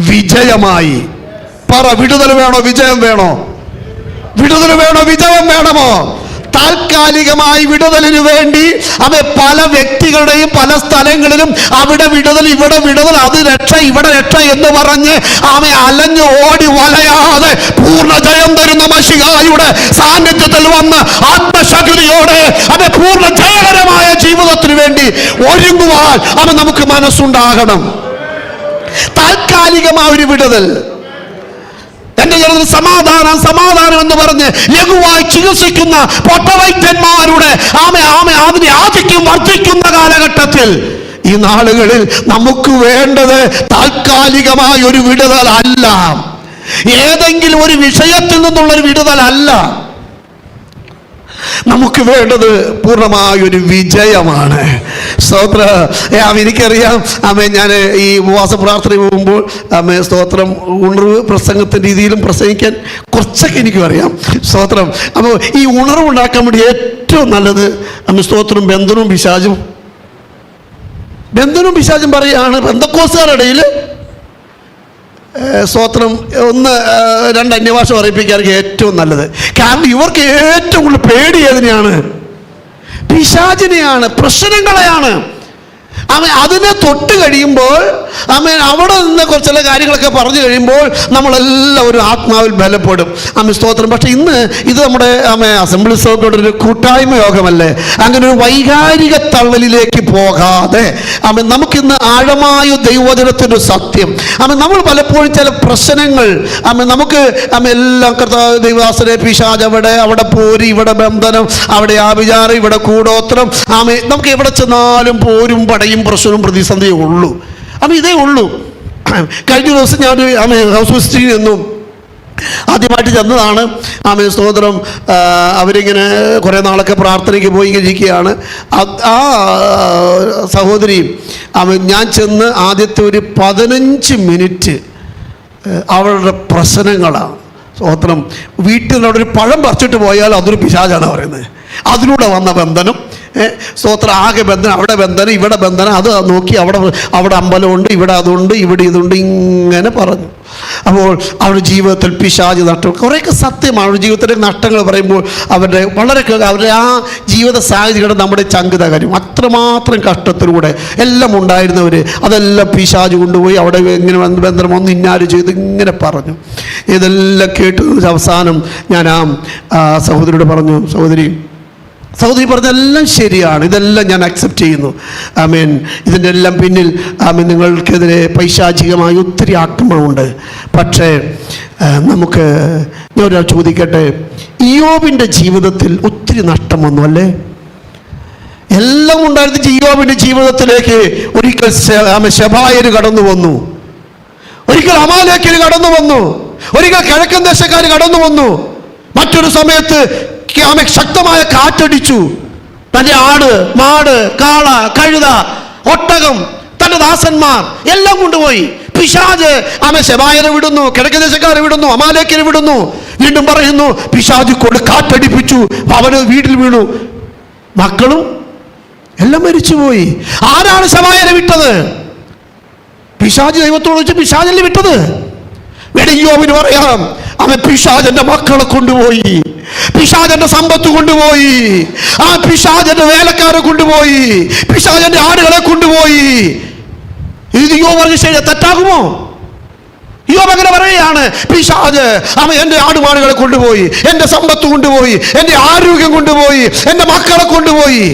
വിജയമായി. പറ, വിടുതൽ വേണോ വിജയം വേണോ? വിടുതൽ വേണോ വിജയം വേണമോ? താൽക്കാലികമായി വിടുതലിന് വേണ്ടി പല വ്യക്തികളുടെയും പല സ്ഥലങ്ങളിലും അവിടെ വിടുതൽ ഇവിടെ വിടുതൽ, അത് രക്ഷ ഇവിടെ രക്ഷ എന്ന് പറഞ്ഞ് അലഞ്ഞു ഓടി വലയാതെ പൂർണ്ണ ജയം തരുന്ന മശിഹായുടെ സാന്നിധ്യത്തിൽ വന്ന് ആത്മശക്തിയോടെ പൂർണ്ണ ജയകരമായ ജീവിതത്തിന് വേണ്ടി ഒരുങ്ങുവാൻ നമുക്ക് മനസ്സുണ്ടാകണം. താൽക്കാലികമായ ഒരു വിടുതൽ, എന്റെ ജനത്തിൽ സമാധാനം സമാധാനം എന്ന് പറഞ്ഞ് ലഘുവായി ചികിത്സിക്കുന്ന പൊട്ടവൈദ്യന്മാരുടെ അതിനെ ആധിക്യം വർദ്ധിക്കുന്ന കാലഘട്ടത്തിൽ ഈ നാളുകളിൽ നമുക്ക് വേണ്ടത് താൽക്കാലികമായ ഒരു വിടുതൽ അല്ല, ഏതെങ്കിലും ഒരു വിഷയത്തിൽ നിന്നുള്ളൊരു വിടുതൽ അല്ല. നമുക്ക് വേണ്ടത് പൂർണ്ണമായൊരു വിജയമാണ്. സ്തോത്രം. എനിക്കറിയാം ഞാൻ ഈ ഉപവാസ പ്രാർത്ഥന പോകുമ്പോൾ സ്തോത്രം ഉണർവ് പ്രസംഗത്തിൻ്റെ രീതിയിലും പ്രസംഗിക്കാൻ കുറച്ചൊക്കെ എനിക്കും അറിയാം. സ്തോത്രം. അപ്പോൾ ഈ ഉണർവ് ഉണ്ടാക്കാൻ വേണ്ടി ഏറ്റവും നല്ലത് സ്തോത്രം ബന്ധനവും പിശാചും പറയുകയാണ്. പെന്തക്കോസ്തുകാരുടെ ഇടയിൽ സ്തോത്രം 1-2 അന്യഭാഷ പറയിപ്പിക്കാർക്ക് ഏറ്റവും നല്ലത്. കാരണം ഇവർക്ക് ഏറ്റവും കൂടുതൽ പേടി ഏതിനെയാണ്? പിശാചിനെയാണ്, പ്രശ്നങ്ങളെയാണ്. അതിനെ തൊട്ട് കഴിയുമ്പോൾ അവിടെ നിന്ന് ചില കാര്യങ്ങളൊക്കെ പറഞ്ഞു കഴിയുമ്പോൾ നമ്മളെല്ലാവരും ആത്മാവിൽ ബലപ്പെടും. സ്തോത്രം. പക്ഷെ ഇന്ന് ഇത് നമ്മുടെ അസംബ്ലീസ് ഓഫ് ഗോഡ് ഒരു കൂട്ടായ്മ യോഗമല്ലേ? അങ്ങനെ ഒരു വൈകാരിക തള്ളലിലേക്ക് പോകാതെ നമുക്കിന്ന് ആഴമായ ദൈവവചനത്തിൻ്റെ സത്യം നമ്മൾ പലപ്പോഴും ചില പ്രശ്നങ്ങൾ നമുക്ക് എല്ലാം കർത്താവ് ദൈവദാസനെ പിശാച് അവിടെ പോരി, ഇവിടെ ബന്ധനം, അവിടെ ആഭിചാരം, ഇവിടെ കൂടോത്രം, നമുക്ക് എവിടെ ചെന്നാലും പോരും പടയും പ്രശ്നവും പ്രതിസന്ധിയും ഉള്ളൂ. ഇതേ ഉള്ളൂ. കഴിഞ്ഞ ദിവസം ഞാൻ ഹൗസ് വിസിറ്റിംഗ് എന്നും ആദ്യമായിട്ട് ചെന്നതാണ്. സ്തോത്രം. അവരിങ്ങനെ കുറേ നാളൊക്കെ പ്രാർത്ഥനയ്ക്ക് പോയി ഇരിക്കുകയാണ്. ആ സഹോദരിയും ഞാൻ ചെന്ന് ആദ്യത്തെ ഒരു 15 മിനിറ്റ് അവരുടെ പ്രശ്നങ്ങളാണ്. സ്തോത്രം. വീട്ടിൽ നിന്നൊരു പഴം പറിച്ചിട്ട് പോയാൽ അതൊരു പിശാചാണ് പറയുന്നത്. അതിലൂടെ വന്ന ബന്ധനം. സ്തോത്രം. ആകെ ബന്ധനം, അവിടെ ബന്ധനം, ഇവിടെ ബന്ധനം, അത് നോക്കി അവിടെ അമ്പലമുണ്ട്, ഇവിടെ അതുണ്ട്, ഇവിടെ ഇതുണ്ട്, ഇങ്ങനെ പറഞ്ഞു. അപ്പോൾ അവരുടെ ജീവിതത്തിൽ പിശാച് നഷ്ടം കുറേയൊക്കെ സത്യമാണ്. അവരുടെ ജീവിതത്തിലെ നഷ്ടങ്ങൾ പറയുമ്പോൾ അവരുടെ ആ ജീവിത സാഹചര്യങ്ങൾ നമ്മുടെ ചങ്ക് തകരും. അത്രമാത്രം കഷ്ടത്തിലൂടെ എല്ലാം ഉണ്ടായിരുന്നവർ അതെല്ലാം പിശാച് കൊണ്ടുപോയി അവിടെ ഇങ്ങനെ ബന്ധനം ഒന്ന് ഇന്നാര് ചെയ്ത് ഇങ്ങനെ പറഞ്ഞു. ഇതെല്ലാം കേട്ട് അവസാനം ഞാൻ ആ സഹോദരിയോട് പറഞ്ഞു, സഹോദരി പറഞ്ഞെല്ലാം ശരിയാണ്, ഇതെല്ലാം ഞാൻ അക്സെപ്റ്റ് ചെയ്യുന്നു. ഇതിൻ്റെ എല്ലാം പിന്നിൽ നിങ്ങൾക്കെതിരെ പൈശാചികമായ ഒത്തിരി ആക്രമണമുണ്ട്. പക്ഷേ ഞാൻ ഒരാൾ ചോദിക്കട്ടെ, ഇയ്യോബിൻ്റെ ജീവിതത്തിൽ ഒത്തിരി നഷ്ടം വന്നു അല്ലേ? എല്ലാം ഉണ്ടായിരുന്ന ഇയ്യോബിൻ്റെ ജീവിതത്തിലേക്ക് ഒരിക്കൽ ശെബായര് കടന്നു വന്നു, ഒരിക്കൽ അമാലേക്യര് കടന്നു വന്നു, ഒരിക്കൽ കിഴക്കൻ ദേശക്കാർ കടന്നു വന്നു. മറ്റൊരു സമയത്ത് ശക്തമായ കാറ്റടിച്ചു. തൻ്റെ ആട്, മാട്, കാള, കഴുത, ഒട്ടകം, തൻ്റെ ദാസന്മാർ എല്ലാം കൊണ്ടുപോയി. പിശാച് ശെബായരെ വിടുന്നു, കിഴക്കൻ ദേശക്കാരെ വിടുന്നു, അമാലേക്യരെ വിടുന്നു. വീണ്ടും പറയുന്നു പിശാച് കൊണ്ട് കാറ്റടിപ്പിച്ചു, അവന് വീട്ടിൽ വീണു, മക്കളും എല്ലാം മരിച്ചുപോയി. ആരാണ് ശെബായരെ വിട്ടത്? പിശാച് ദൈവത്തോട് വെച്ച് പിശാചല്ലേ വിട്ടത്? ഇയ്യോബിന് പറയാം, അവൻ പിശാചന്റെ മക്കളെ കൊണ്ടുപോയി, പിശാചന്റെ സമ്പത്ത് കൊണ്ടുപോയി, പിശാചന്റെ വേലക്കാരെ കൊണ്ടുപോയി, പിശാചന്റെ ആടുകളെ കൊണ്ടുപോയി. ഇത് ഇയ്യോബ് പറഞ്ഞ ശരി തെറ്റാകുമോ? ഇയ്യോബ് അങ്ങനെ പറയുകയാണ്, പിശാച് എന്റെ ആടുമാടുകളെ കൊണ്ടുപോയി, എന്റെ സമ്പത്ത് കൊണ്ടുപോയി, എന്റെ ആരോഗ്യം കൊണ്ടുപോയി, എന്റെ മക്കളെ കൊണ്ടുപോയി.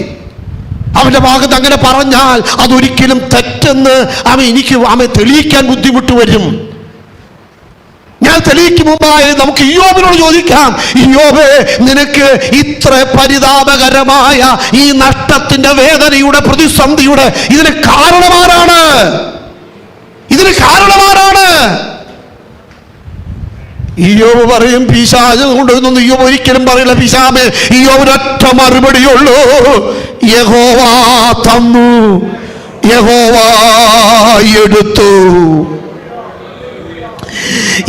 അവന്റെ ഭാഗത്ത് അങ്ങനെ പറഞ്ഞാൽ അതൊരിക്കലും തെറ്റെന്ന് എനിക്ക് തെളിയിക്കാൻ ബുദ്ധിമുട്ട് വരും. ഞാൻ തെളിയിക്കും മുമ്പായി നമുക്ക് ഇയ്യോബിനോട് ചോദിക്കാം, ഇയ്യോബേ, നിനക്ക് ഇത്ര പരിതാപകരമായ ഈ നഷ്ടത്തിന്റെ വേദനയുടെ പ്രതിസന്ധിയുടെ ഇതിന് കാരണമാരാണ്? ഇയ്യോബ് പറയും പിശാച് കൊണ്ടുവന്നു. ഇയ്യോബ് ഒരിക്കലും പറയില്ല പിശാമേ. ഇയ്യോബിന് ഒറ്റ മറുപടിയുള്ളൂ, യഹോവ തന്നു, യഹോവ എടുത്തു.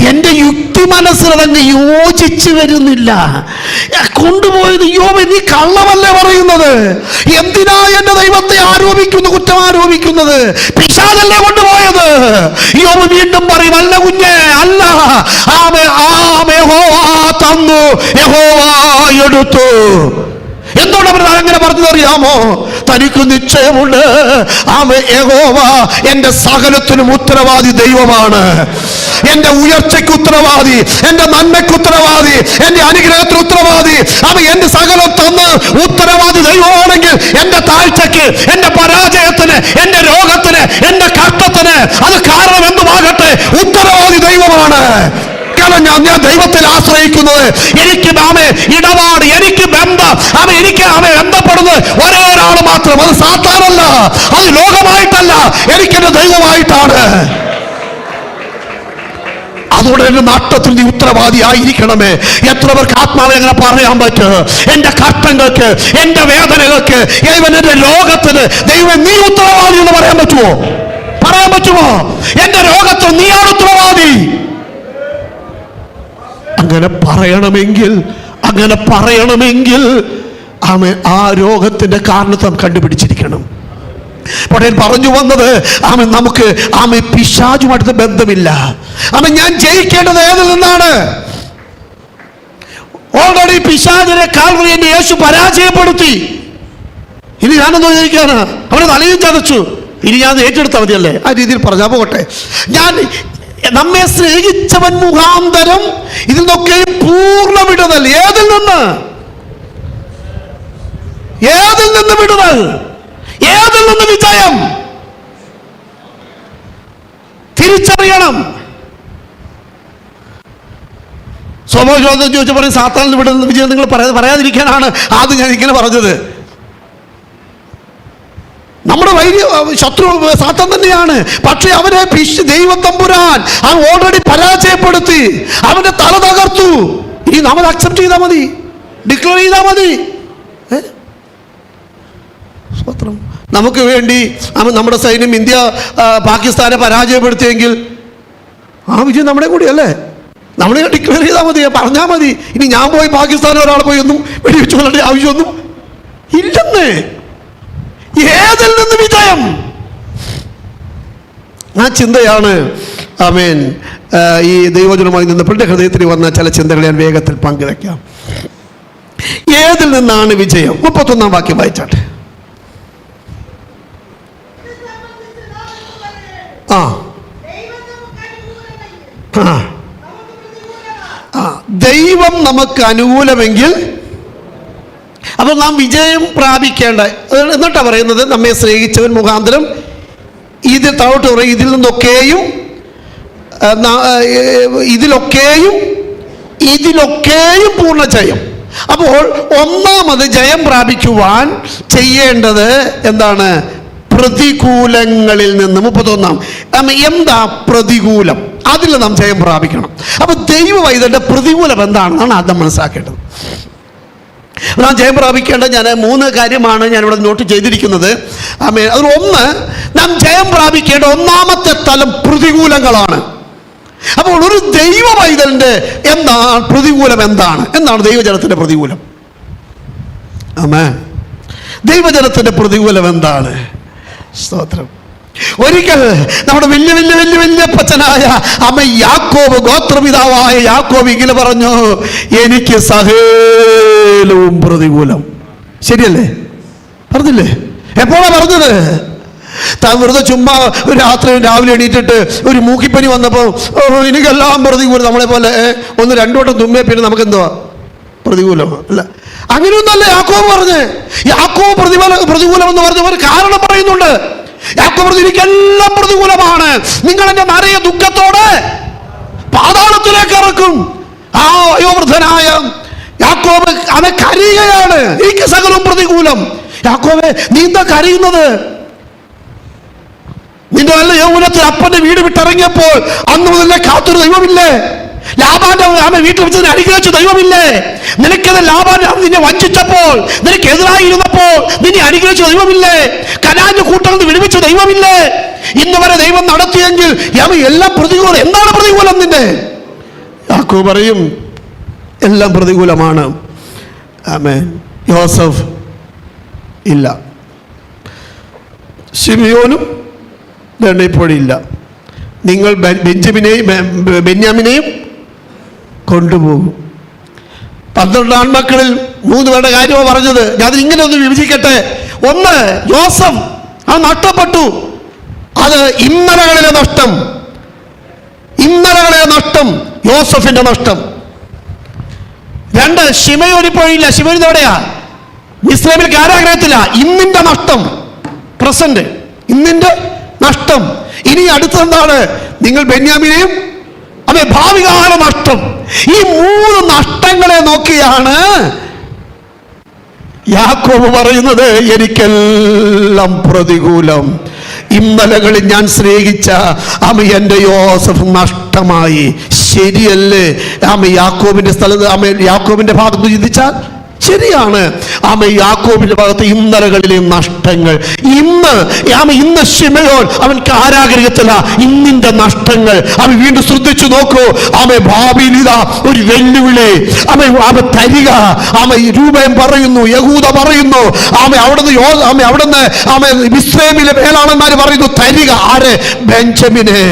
എൻ്റെ യുക്തി മനസ്സിലതങ്ങ് യോജിച്ചു വരുന്നില്ല. കൊണ്ടുപോയത് യോബ്, നീ കള്ളമല്ലേ പറയുന്നത്? എന്തിനാ എൻ്റെ ദൈവത്തെ കുറ്റം ആരോപിക്കുന്നത്? പിശാചല്ലേ കൊണ്ടുപോയത്? യോബ് വീണ്ടും പറയും, അല്ല കുഞ്ഞേ, അല്ല, യഹോവ തന്നു, യഹോവ എടുത്തു. എന്തുകൊണ്ട് അവർ അങ്ങനെ പറഞ്ഞത് അറിയാമോ? തനിക്ക് നിശ്ചയമുണ്ട്, യഹോവ എൻ്റെ സകലത്തിനും ഉത്തരവാദി ദൈവമാണ്. എൻ്റെ ഉയർച്ചയ്ക്ക് ഉത്തരവാദി, എൻ്റെ നന്മയ്ക്ക് ഉത്തരവാദി, എൻ്റെ അനുഗ്രഹത്തിന് ഉത്തരവാദി, എൻ്റെ സകലം തന്ന് ഉത്തരവാദി ദൈവമാണെങ്കിൽ എൻ്റെ താഴ്ചയ്ക്ക്, എൻ്റെ പരാജയത്തിന്, എൻ്റെ രോഗത്തിന്, എൻ്റെ കഷ്ടത്തിന് അത് കാരണം എന്തുമാകട്ടെ, ഉത്തരവാദി ദൈവമാണ്. ഞാൻ ദൈവത്തിൽ ആശ്രയിക്കുന്നത്. എനിക്ക് ഇടപാട്, എനിക്ക് ബന്ധം, എനിക്ക് ബന്ധപ്പെടുന്നത് ഒരേ ഒരാൾ മാത്രം. അത് സാത്താനല്ല, അത് ലോകമായിട്ടല്ല, എനിക്കെന്റെ ദൈവമായിട്ടാണ്. അതുകൊണ്ട് എന്റെ നാട്ടത്തിൽ നീ ഉത്തരവാദിയായിരിക്കണമേ. എത്ര പേർക്ക് ആത്മാവെ അങ്ങനെ പറയാൻ പറ്റും? എന്റെ കഷ്ടങ്ങൾക്ക്, എന്റെ വേദനകൾക്ക്, എന്റെ രോഗത്തിന് ദൈവം നീ ഉത്തരവാദി എന്ന് പറയാൻ പറ്റുമോ? പറയാൻ പറ്റുമോ? എന്റെ രോഗത്തിന് നീയാണ് ഉത്തരവാദി. അങ്ങനെ പറയണമെങ്കിൽ ആ രോഗത്തിന്റെ കാരണത്തെ കണ്ടുപിടിച്ചിരിക്കണം. അപ്പോൾ പറഞ്ഞു വന്നത്, നമുക്ക് പിശാചുമായിട്ട് ബന്ധമില്ല. ഞാൻ ജയിക്കേണ്ടത് ഏതിൽ നിന്നാണ്? ഓൾറെഡി പിശാചിനെ കാൽവരിയിൽ എന്നെ യേശു പരാജയപ്പെടുത്തി. ഇനി ഞാനെന്തോ ജയിക്കാനാ? അവനെ തലയും ചതച്ചു. ഇനി ഞാൻ ഏറ്റെടുത്താൽ മതിയല്ലേ? ആ രീതിയിൽ പറഞ്ഞാൽ പോകട്ടെ. നമ്മെ സ്നേഹിച്ചവൻ മുഖാന്തരം ഇതിൽ നിന്നൊക്കെയും പൂർണ്ണ വിടുതൽ. ഏതിൽ നിന്ന് വിടുതൽ? ഏതിൽ നിന്ന് വിജയം? തിരിച്ചറിയണം. സ്വാഭാവികം ചോദിച്ചു പറയും, സാത്താനിൽ വിടുന്ന വിജയം നിങ്ങൾ പറയാതിരിക്കാനാണ് ആദ്യം ഞാൻ ഇങ്ങനെ പറഞ്ഞത്. നമ്മുടെ ശത്രു സാത്താൻ തന്നെയാണ്. പക്ഷെ അവനെ ദൈവം തമ്പുരാൻ ഓൾറെഡി പരാജയപ്പെടുത്തി, അവന്റെ തല തകർത്തു. ഇനി നമ്മൾ അക്സെപ്റ്റ് ചെയ്താൽ മതി, ഡിക്ലെയർ ചെയ്താൽ മതി. നമുക്ക് വേണ്ടി നമ്മുടെ സൈന്യം ഇന്ത്യ പാകിസ്ഥാനെ പരാജയപ്പെടുത്തിയെങ്കിൽ ആ വിജയം നമ്മുടെ കൂടി അല്ലേ? നമ്മൾ ഡിക്ലെയർ ചെയ്താൽ മതി, പറഞ്ഞാൽ മതി. ഇനി ഞാൻ പോയി പാകിസ്ഥാൻ ഒരാളെ പോയി ഒന്നും വെടിവെച്ചു കൊള്ളേണ്ട ആവശ്യമൊന്നും ഇല്ലെന്ന്. ഏതിൽ നിന്ന് വിജയം? ആ ചിന്തയാണ് ഈ ദൈവജനമായി നിന്നപ്പോഴും ഹൃദയത്തിൽ വന്ന ചില ചിന്തകൾ ഞാൻ വേഗത്തിൽ പങ്കുവെക്കാം. ഏതിൽ നിന്നാണ് വിജയം? 31 വാക്യം വായിച്ചാട്ടെ. ദൈവം നമുക്ക് അനുകൂലമെങ്കിൽ അപ്പോൾ നാം വിജയം പ്രാപിക്കേണ്ട. എന്നിട്ടാണ് പറയുന്നത്, നമ്മെ സ്നേഹിച്ചവൻ മുഖാന്തരം ഇതിൽ താഴോട്ട് പറയും, ഇതിലൊക്കെയും പൂർണ്ണ ജയം. അപ്പോൾ ഒന്നാമത് ജയം പ്രാപിക്കുവാൻ ചെയ്യേണ്ടത് എന്താണ്? പ്രതികൂലങ്ങളിൽ നിന്ന്. 31 എന്താ പ്രതികൂലം? അതിൽ നാം ജയം പ്രാപിക്കണം. അപ്പൊ ദൈവവൈദ്യന്റെ പ്രതികൂലം എന്താണെന്നാണ് ആദ്യം മനസ്സിലാക്കേണ്ടത്. നാം ജയം പ്രാപിക്കേണ്ട 3 കാര്യമാണ് ഞാനിവിടെ നോട്ട് ചെയ്തിരിക്കുന്നത്. അതിൽ ഒന്ന്, നാം ജയം പ്രാപിക്കേണ്ട ഒന്നാമത്തെ തലം പ്രതികൂലങ്ങളാണ്. അപ്പോൾ ഒരു ദൈവ പൈതലിന്റെ പ്രതികൂലം എന്താണ് ദൈവജനത്തിന്റെ പ്രതികൂലം? ദൈവജനത്തിന്റെ പ്രതികൂലം എന്താണ്? സ്തോത്രം. ഒരിക്കൽ നമ്മുടെ വലിയ പച്ചനായ യാക്കോബ്, ഗോത്രപിതാവായ യാക്കോബ് ഇങ്ങനെ പറഞ്ഞു, എനിക്ക് സകലവും പ്രതികൂലം. ശരിയല്ലേ? പറഞ്ഞില്ലേ? എപ്പോഴാ പറഞ്ഞത്? താൻ വെറുതെ ചുമ്മാ രാവിലെ എണീറ്റിട്ട് ഒരു മൂക്കിപ്പനി വന്നപ്പോൾ എനിക്കെല്ലാം പ്രതികൂലം. നമ്മളെ പോലെ 1-2 വട്ടം തുമ്മിയ പിന്നെ നമുക്ക് എന്തുവാ പ്രതികൂലം? അല്ല, അങ്ങനെയൊന്നല്ല യാക്കോബ് പറഞ്ഞ്. യാക്കോബ് പ്രതികൂലം എന്ന് പറഞ്ഞ ഒരു കാരണം പറയുന്നുണ്ട്. യാക്കോബ് പറഞ്ഞു, എനിക്കെല്ലാം പ്രതികൂലമാണ്. നിങ്ങൾ എന്റെ നിറയെ ദുഃഖത്തോടെ പാതാളത്തിലേക്ക് ഇറക്കും. വയോവൃദ്ധനായ യാക്കോബ് അവൻ കരയുകയാണ്, എനിക്ക് സകലവും പ്രതികൂലം. യാക്കോബേ, നീ എന്താ കരയുന്നത്? നിന്റെ നല്ല യൗവനത്തിൽ അപ്പന്റെ വീട് വിട്ടിറങ്ങിയപ്പോൾ അന്ന് മുതലേ കാത്തൊരു ദൈവമില്ലേ? ലാബാന്റെ വീട്ടിൽ വെച്ച് അനുഗ്രഹിച്ച ദൈവമില്ലേ? നിനക്കത് ലാബാൻ നിന്നെ വഞ്ചിച്ചപ്പോൾ, നിനക്കെതിരായിരുന്നപ്പോൾ നിന്നെ അനുഗ്രഹിച്ച ദൈവമില്ലേ? കനാന്റെ കൂട്ടങ്ങൾ വിടുവിച്ച ദൈവമില്ലേ? ഇന്ന് വരെ ദൈവം നടത്തിയെങ്കിൽ എല്ലാം പ്രതികൂലം. എന്താണ് പ്രതികൂലം? നിന്റെ യാക്കോബ് പറയും എല്ലാം പ്രതികൂലമാണ്. ആമേൻ. യോസഫ് ഇല്ല, ശിമിയോനും ഇപ്പോഴില്ല. നിങ്ങൾ ബെന്യാമിനെയും കൊണ്ടുപോകും. 12 ആൺമക്കളിൽ 3 പേരുടെ കാര്യമാണ് പറഞ്ഞത്. ഞാൻ ഇങ്ങനെ ഒന്ന് വിഭജിക്കട്ടെ. ഒന്ന്, യോസഫ് അത് നഷ്ടപ്പെട്ടു. അത് ഇന്നലകളിലെ നഷ്ടം, യോസഫിന്റെ നഷ്ടം. 2, ശിമയോൻ ഇപ്പോഴില്ല. ശിമയോൻ എവിടെയാ? മിസ്രൈമിൽ കാരാഗ്രഹത്തില്ല. ഇന്നിന്റെ നഷ്ടം, പ്രസന്റ്, ഇന്നിന്റെ നഷ്ടം. ഇനി അടുത്തെന്താണ്? നിങ്ങൾ ബെന്യാമിനെയും ഭാവികാല നഷ്ടം. ഈ 3 നഷ്ടങ്ങളെ നോക്കിയാണ് യാക്കോബ് പറയുന്നത് എനിക്കെല്ലാം പ്രതികൂലം. ഇന്നലകളിൽ ഞാൻ സ്നേഹിച്ച എൻ്റെ യോസഫ് നഷ്ടമായി. ശരിയല്ലേ? യാക്കോബിന്റെ യാക്കോബിന്റെ ഭാഗത്ത് ചിന്തിച്ചാൽ ശരിയാണ്. യാക്കോബിന്റെ ഭാഗത്ത് ഇന്നലകളിലെ നഷ്ടങ്ങൾ. ഇന്ന് ശിമയോൻ അവൻ കാരാഗ്രഹത്തില. ഇന്നിന്റെ നഷ്ടങ്ങൾ അവൻ വീണ്ടും ശ്രദ്ധിച്ചു നോക്കൂ. ഭാവിയിൽ ഇതാ ഒരു വെല്ലുവിളി തരിക. രൂപയും പറയുന്നു, യഹൂദ പറയുന്നു, അവിടുന്ന് മിസ്രൈമിലെ മേലാളന്മാർ പറയുന്നു തരിക. ആര്? ബെഞ്ചമിനെ.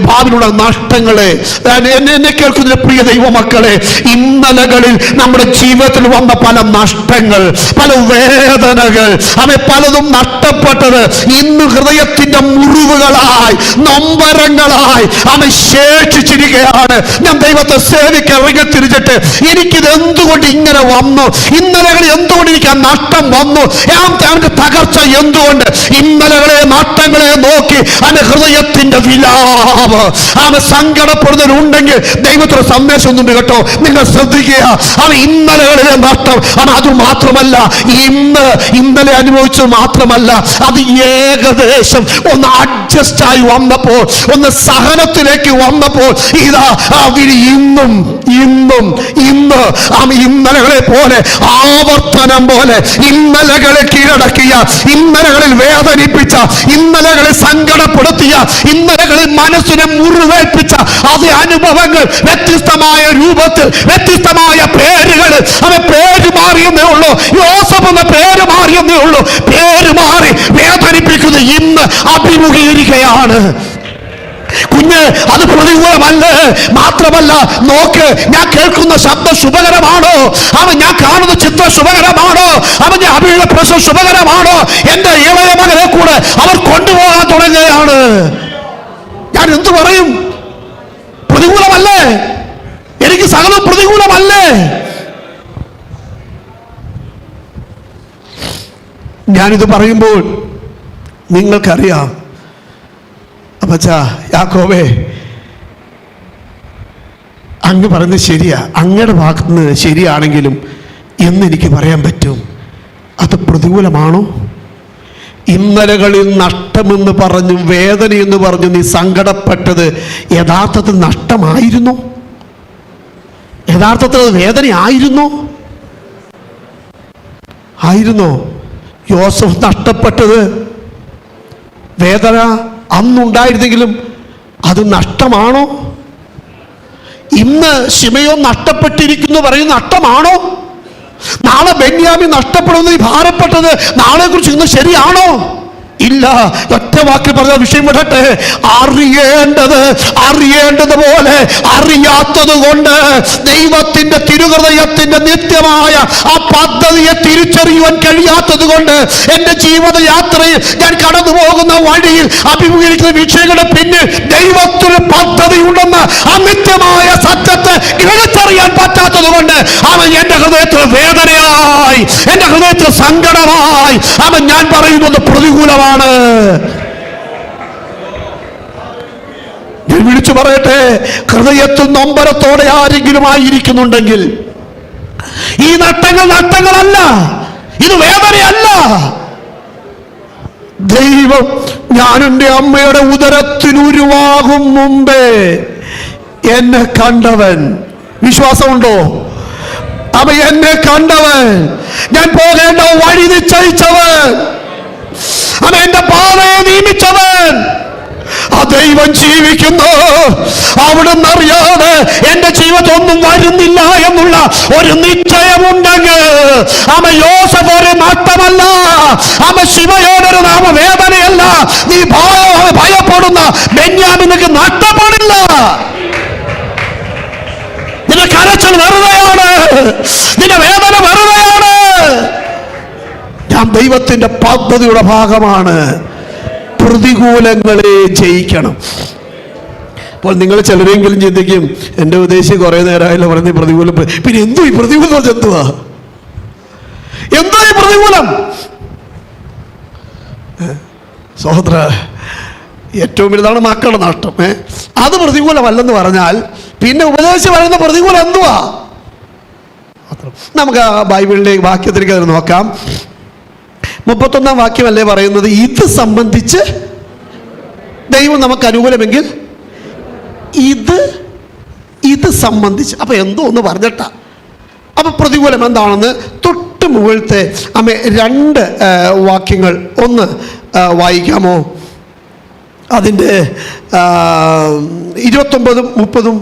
ഭാവിയിലുള്ള നഷ്ടങ്ങളെ. എന്നെ കേൾക്കുന്ന പ്രിയ ദൈവമക്കളെ, ഇന്നലകളിൽ നമ്മുടെ ജീവിതത്തിൽ വന്ന പല നഷ്ടങ്ങൾ, പല വേദനകൾ, പലതും നഷ്ടപ്പെട്ടത് ഇന്ന് ഹൃദയത്തിന്റെ മുറിവുകളായി, നൊമ്പരങ്ങളായി ശേഷിച്ചിരിക്കുകയാണ്. ഞാൻ ദൈവത്തെ സേവിക്കാൻ ഇറങ്ങിത്തിരിച്ചിട്ട് എനിക്കിത് എന്തുകൊണ്ട് ഇങ്ങനെ വന്നു? ഇന്നലകളിൽ എന്തുകൊണ്ട് എനിക്ക് ആ നഷ്ടം വന്നു? അവന്റെ തകർച്ച എന്തുകൊണ്ട്? ഇന്നലകളെ നഷ്ടങ്ങളെ നോക്കി അവന്റെ ഹൃദയത്തിന്റെ വിലാപ് സങ്കടപ്പെടുന്നവരുണ്ടെങ്കിൽ ദൈവത്തിന് സന്ദേശം ഒന്നുണ്ട് കേട്ടോ. നിങ്ങൾ ശ്രദ്ധിക്കുക. ഇന്നലകളിലെ നഷ്ടം അത് മാത്രമല്ല, ഇന്നലെ അനുഭവിച്ചത് മാത്രമല്ല, അത് ഏകദേശം ഒന്ന് അഡ്ജസ്റ്റ് ആയി വന്നപ്പോൾ, ഒന്ന് സഹനത്തിലേക്ക് വന്നപ്പോൾ ഇതാ ഇന്ന് ഇന്നലകളെ പോലെ ആവർത്തനം പോലെ ഇന്നലകളെ കീഴടക്കിയ, ഇന്നലകളിൽ വേദനിപ്പിച്ച, ഇന്നലകളെ സങ്കടപ്പെടുത്തിയ, ഇന്നലകളിൽ മനസ്സിനെ മുറിവേൽപ്പിച്ച അതേ അനുഭവങ്ങൾ വ്യത്യസ്തമായ രൂപത്തിൽ, വ്യത്യസ്തമായ പേരുകൾ, പേര് മാറിയെന്നേ ഉള്ളൂ. യോസഫ് എന്ന പേര് മാറിയെന്നേ ഉള്ളൂ. പേര് മാറി വേദനിപ്പിക്കുന്നത് ഇന്ന് അഭിമുഖീകരിക്കുകയാണ്. കുഞ്ഞ്, അത് പ്രതികൂലമല്ല. മാത്രമല്ല, നോക്ക്, ഞാൻ കേൾക്കുന്ന ശബ്ദം ശുഭകരമാണോ? ഞാൻ കാണുന്ന ചിത്രം ശുഭകരമാണോ? ഞാൻ അഭിമുഖ പ്രശ്നം ശുഭകരമാണോ? എന്റെ ഇളയ മകനെ കൂടെ അവർ കൊണ്ടുപോകാൻ തുടങ്ങുകയാണ്. ഞാൻ എന്തു പറയും? പ്രതികൂലമല്ലേ? എനിക്ക് സകലം പ്രതികൂലമല്ലേ? ഞാനിത് പറയുമ്പോൾ നിങ്ങൾക്കറിയാം, അപ്പച്ചാ യാക്കോബേ, അങ്ങ് പറയുന്നത് ശരിയാ, അങ്ങയുടെ ഭാഗത്ത് നിന്ന് ശരിയാണെങ്കിലും എന്നെനിക്ക് പറയാൻ പറ്റും, അത് പ്രതികൂലമാണോ? ഇന്നലകളിൽ നഷ്ടമെന്ന് പറഞ്ഞും വേദനയെന്ന് പറഞ്ഞും നീ സങ്കടപ്പെട്ടത് യഥാർത്ഥത്തിൽ നഷ്ടമായിരുന്നു? യഥാർത്ഥത്തിൽ അത് വേദനയായിരുന്നു? ആയിരുന്നോ? യോസഫ് നഷ്ടപ്പെട്ടത് വേദന അന്നുണ്ടായിരുന്നെങ്കിലും അത് നഷ്ടമാണോ? ഇന്ന് ശിമയോൻ നഷ്ടപ്പെട്ടിരിക്കുന്നു പറയുന്ന നഷ്ടമാണോ? നാളെ ബെന്യാമിൻ നഷ്ടപ്പെടുന്നത് ഭാരപ്പെട്ടത് നാളെ കുറിച്ച് ഇന്ന് ശരിയാണോ? ഇല്ല. ഒറ്റ വാക്കിൽ പറഞ്ഞ വിഷയം വിടട്ടെ. അറിയേണ്ടതുപോലെ അറിയാത്തത് കൊണ്ട്, ദൈവത്തിന്റെ തിരുഹൃദയത്തിന്റെ നിത്യമായ ആ പദ്ധതിയെ തിരിച്ചറിയുവാൻ കഴിയാത്തത് കൊണ്ട്, എന്റെ ജീവിതയാത്രയിൽ ഞാൻ കടന്നു പോകുന്ന വഴിയിൽ അഭിമുഖീകരിക്കുന്ന വിഷയങ്ങളുടെ പിന്നിൽ ദൈവത്തിന് പദ്ധതി ഉണ്ടെന്ന് ആ നിത്യമായ സത്യത്തെ ഗ്രഹിച്ചറിയാൻ പറ്റാത്തത് കൊണ്ട് അവൻ എന്റെ ഹൃദയത്തിൽ വേദനയായി, എന്റെ ഹൃദയത്തിൽ സങ്കടമായി. അവൻ ഞാൻ പറയുന്നത് പ്രതികൂലമാണ്. ഞാൻ വിളിച്ചു പറയട്ടെ, ഹൃദയത്തിൽ നൊമ്പരത്തോടെ ആരെങ്കിലും ആയിരിക്കുന്നുണ്ടെങ്കിൽ ഈ നഷ്ടങ്ങളല്ല, ഇത് വേദനയല്ല. ദൈവം ഞാൻ എൻ്റെ അമ്മയുടെ ഉദരത്തിനുരുവാകും മുമ്പേ എന്നെ കണ്ടവൻ. വിശ്വാസമുണ്ടോ? അവ എന്നെ കണ്ടവൻ, ഞാൻ പോകേണ്ട വഴി നിശ്ചയിച്ചവൻ, അവൻ എന്റെ പാതയെ നിയമിച്ചവൻ, ആ ദൈവം ജീവിക്കുന്നു. അവിടുന്ന് അറിയാതെ എന്റെ ജീവിതമൊന്നും വരുന്നില്ല എന്നുള്ള ഒരു നിശ്ചയമുണ്ടെങ്കിൽ യോസഫ് ഒരു നഷ്ടമല്ല, ശിവയോടൊരു നാമവേദനയല്ല. നീ ഭയപ്പെടുന്ന ബെന്യാമിനക്ക് നഷ്ടപ്പെടില്ല. നിന്റെ കരച്ചിൽ വെറുതെയാണ്, നിന്റെ വേദന വെറുതെയാണ്. ഞാൻ ദൈവത്തിന്റെ പദ്ധതിയുടെ ഭാഗമാണ്. പ്രതികൂലങ്ങളെ ജയിക്കണം. അപ്പോൾ നിങ്ങൾ ചിലരെങ്കിലും ചിന്തിക്കും, എൻ്റെ ഉദ്ദേശം കുറേ നേരമായല്ലോ പറഞ്ഞ പ്രതികൂലം. പിന്നെ എന്തോ ഈ പ്രതികൂലം? എന്തുവാ ഈ പ്രതികൂലം? സഹോദര, ഏറ്റവും വലുതാണ് മക്കളുടെ നഷ്ടം. അത് പ്രതികൂലമല്ലെന്ന് പറഞ്ഞാൽ പിന്നെ ഉപദേശിച്ച് പറയുന്ന പ്രതികൂലം എന്തുവാ? നമുക്ക് ആ ബൈബിളിലെ വാക്യത്തിലേക്ക് അത് നോക്കാം. 31-ാം വാക്യമല്ലേ പറയുന്നത്, ഇത് സംബന്ധിച്ച് ദൈവം നമുക്ക് അനുകൂലമെങ്കിൽ ഇത് സംബന്ധിച്ച്. അപ്പൊ എന്തോ ഒന്ന് പറഞ്ഞിട്ടാ. അപ്പൊ പ്രതികൂലം എന്താണെന്ന് തൊട്ട് മുകളിലത്തെ 2 വാക്യങ്ങൾ ഒന്ന് വായിക്കാമോ? അതിൻ്റെ 29-ഉം 30-ഉം.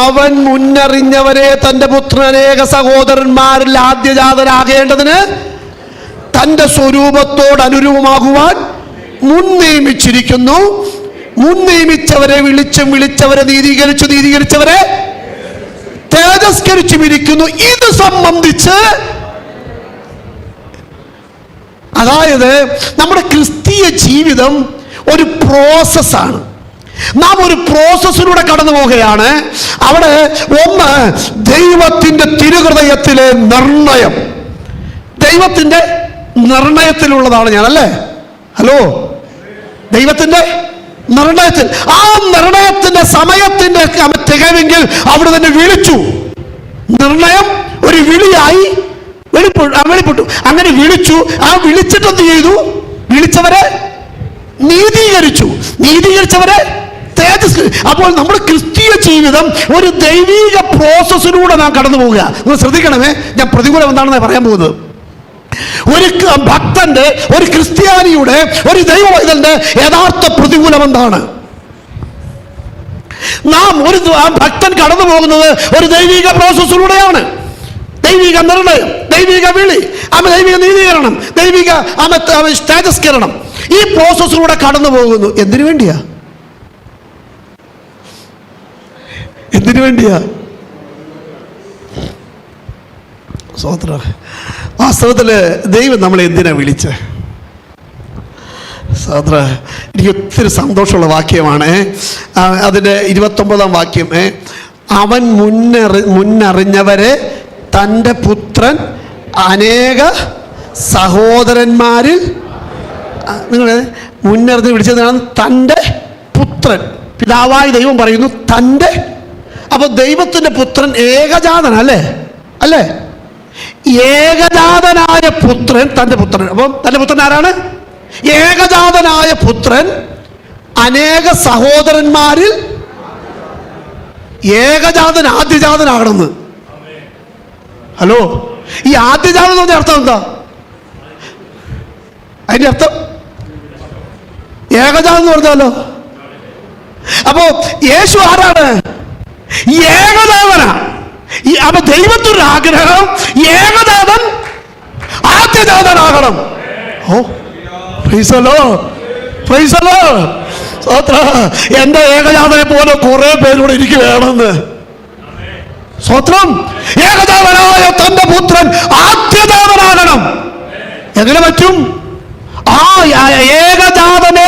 അവൻ മുന്നറിഞ്ഞവരെ തൻ്റെ പുത്രനേക സഹോദരന്മാരിൽ ആദ്യജാതനാകേണ്ടതിന് തൻ്റെ സ്വരൂപത്തോട് അനുരൂപമാകുവാൻ മുൻ നിയമിച്ചിരിക്കുന്നു. മുൻ നിയമിച്ചവരെ വിളിച്ചവരെ നീതീകരിച്ചവരെ തേജസ്കരിച്ചും ഇരിക്കുന്നു. ഇത് സംബന്ധിച്ച്, അതായത് നമ്മുടെ ക്രിസ്തീയ ജീവിതം ഒരു പ്രോസസ്സാണ്. നാം ഒരു പ്രോസസ്സിലൂടെ കടന്നു പോവുകയാണ്. അവിടെ ഒന്ന് ദൈവത്തിൻ്റെ തിരുഹൃദയത്തിലെ നിർണയം. ദൈവത്തിൻ്റെ നിർണയത്തിലുള്ളതാണ് ഞാൻ, അല്ലേ? ഹലോ, ദൈവത്തിൻ്റെ നിർണയത്തിൽ. ആ നിർണയത്തിന്റെ സമയത്തിന്റെ തികവെങ്കിൽ അവിടെ തന്നെ വിളിച്ചു. നിർണയം ഒരു വിളിയായി വെളിപ്പെട്ടു. അങ്ങനെ വിളിച്ചു. ആ വിളിച്ചിട്ട് എന്ത് ചെയ്തു? വിളിച്ചവരെ നീതീകരിച്ചവരെ തേജസ്. അപ്പോൾ നമ്മുടെ ക്രിസ്തീയ ജീവിതം ഒരു ദൈവിക പ്രോസസ്സിലൂടെ നാം കടന്നു പോവുക. നിങ്ങൾ ശ്രദ്ധിക്കണമേ, ഞാൻ പ്രതികൂലം എന്താണെന്ന് പറയാൻ പോകുന്നത്. ഒരു ഭക്തന്റെ, ഒരു ക്രിസ്ത്യാനിയുടെ, ഒരു ദൈവവൈതലിന്റെ യഥാർത്ഥ പ്രതികൂലം എന്താണ്? നാം ഭക്തൻ കടന്നു പോകുന്നത് ഒരു ദൈവിക പ്രോസസ്സിലൂടെയാണ്. ദൈവിക നിർണയം, ദൈവിക വിളി, ദൈവിക നീതീകരണം, ദൈവിക തേജസ്കരണം. ഈ പ്രോസസ്സിലൂടെ കടന്നു പോകുന്നു. എന്തിനു വേണ്ടിയാ? സ്വതന്ത്ര വാസ്തവത്തിൽ ദൈവം നമ്മളെ എന്തിനാ വിളിച്ച്? സ്വതന്ത്ര, എനിക്ക് ഒത്തിരി സന്തോഷമുള്ള വാക്യമാണ്. അതിൻ്റെ 29-ാം വാക്യം, അവൻ മുന്നറിഞ്ഞവരെ തൻ്റെ പുത്രൻ അനേക സഹോദരന്മാരിൽ. നിങ്ങൾ മുന്നറിഞ്ഞ് വിളിച്ചതാണ് തൻ്റെ പുത്രൻ. പിതാവായ ദൈവം പറയുന്നു തൻ്റെ. അപ്പൊ ദൈവത്തിൻ്റെ പുത്രൻ ഏകജാതനല്ലേ? അല്ലേ? ഏകജാതനായ പുത്രൻ, തൻ്റെ പുത്രൻ. അപ്പം തൻ്റെ പുത്രൻ ആരാണ്? ഏകജാതനായ പുത്രൻ അനേക സഹോദരന്മാരിൽ ഏകജാതൻ ആദ്യജാതനാകണമെന്ന്. ഹലോ, ഈ ആദ്യജാതൻ എന്ന് പറഞ്ഞ അർത്ഥം എന്താ? അതിന്റെ അർത്ഥം ഏകജാതൻ എന്ന് പറഞ്ഞാലോ. അപ്പോ യേശു ആരാണ്? ഏകജാതനാ. അപ്പൊ ദൈവത്തിൻ്റെ ആഗ്രഹം ഏകജാതൻ ആദ്യജാതനാകണം. ഓ, പ്രൈസ് ദി ലോർഡ്. എന്റെ ഏകജാതനെ പോലെ കുറെ പേരോട് എനിക്ക് വേണമെന്ന്. സ്വത്രം, ഏകജാതനായ തന്റെ പുത്രൻ ആദ്യജാതനാകണം. എങ്ങനെ പറ്റും? ആ ഏകജാതനെ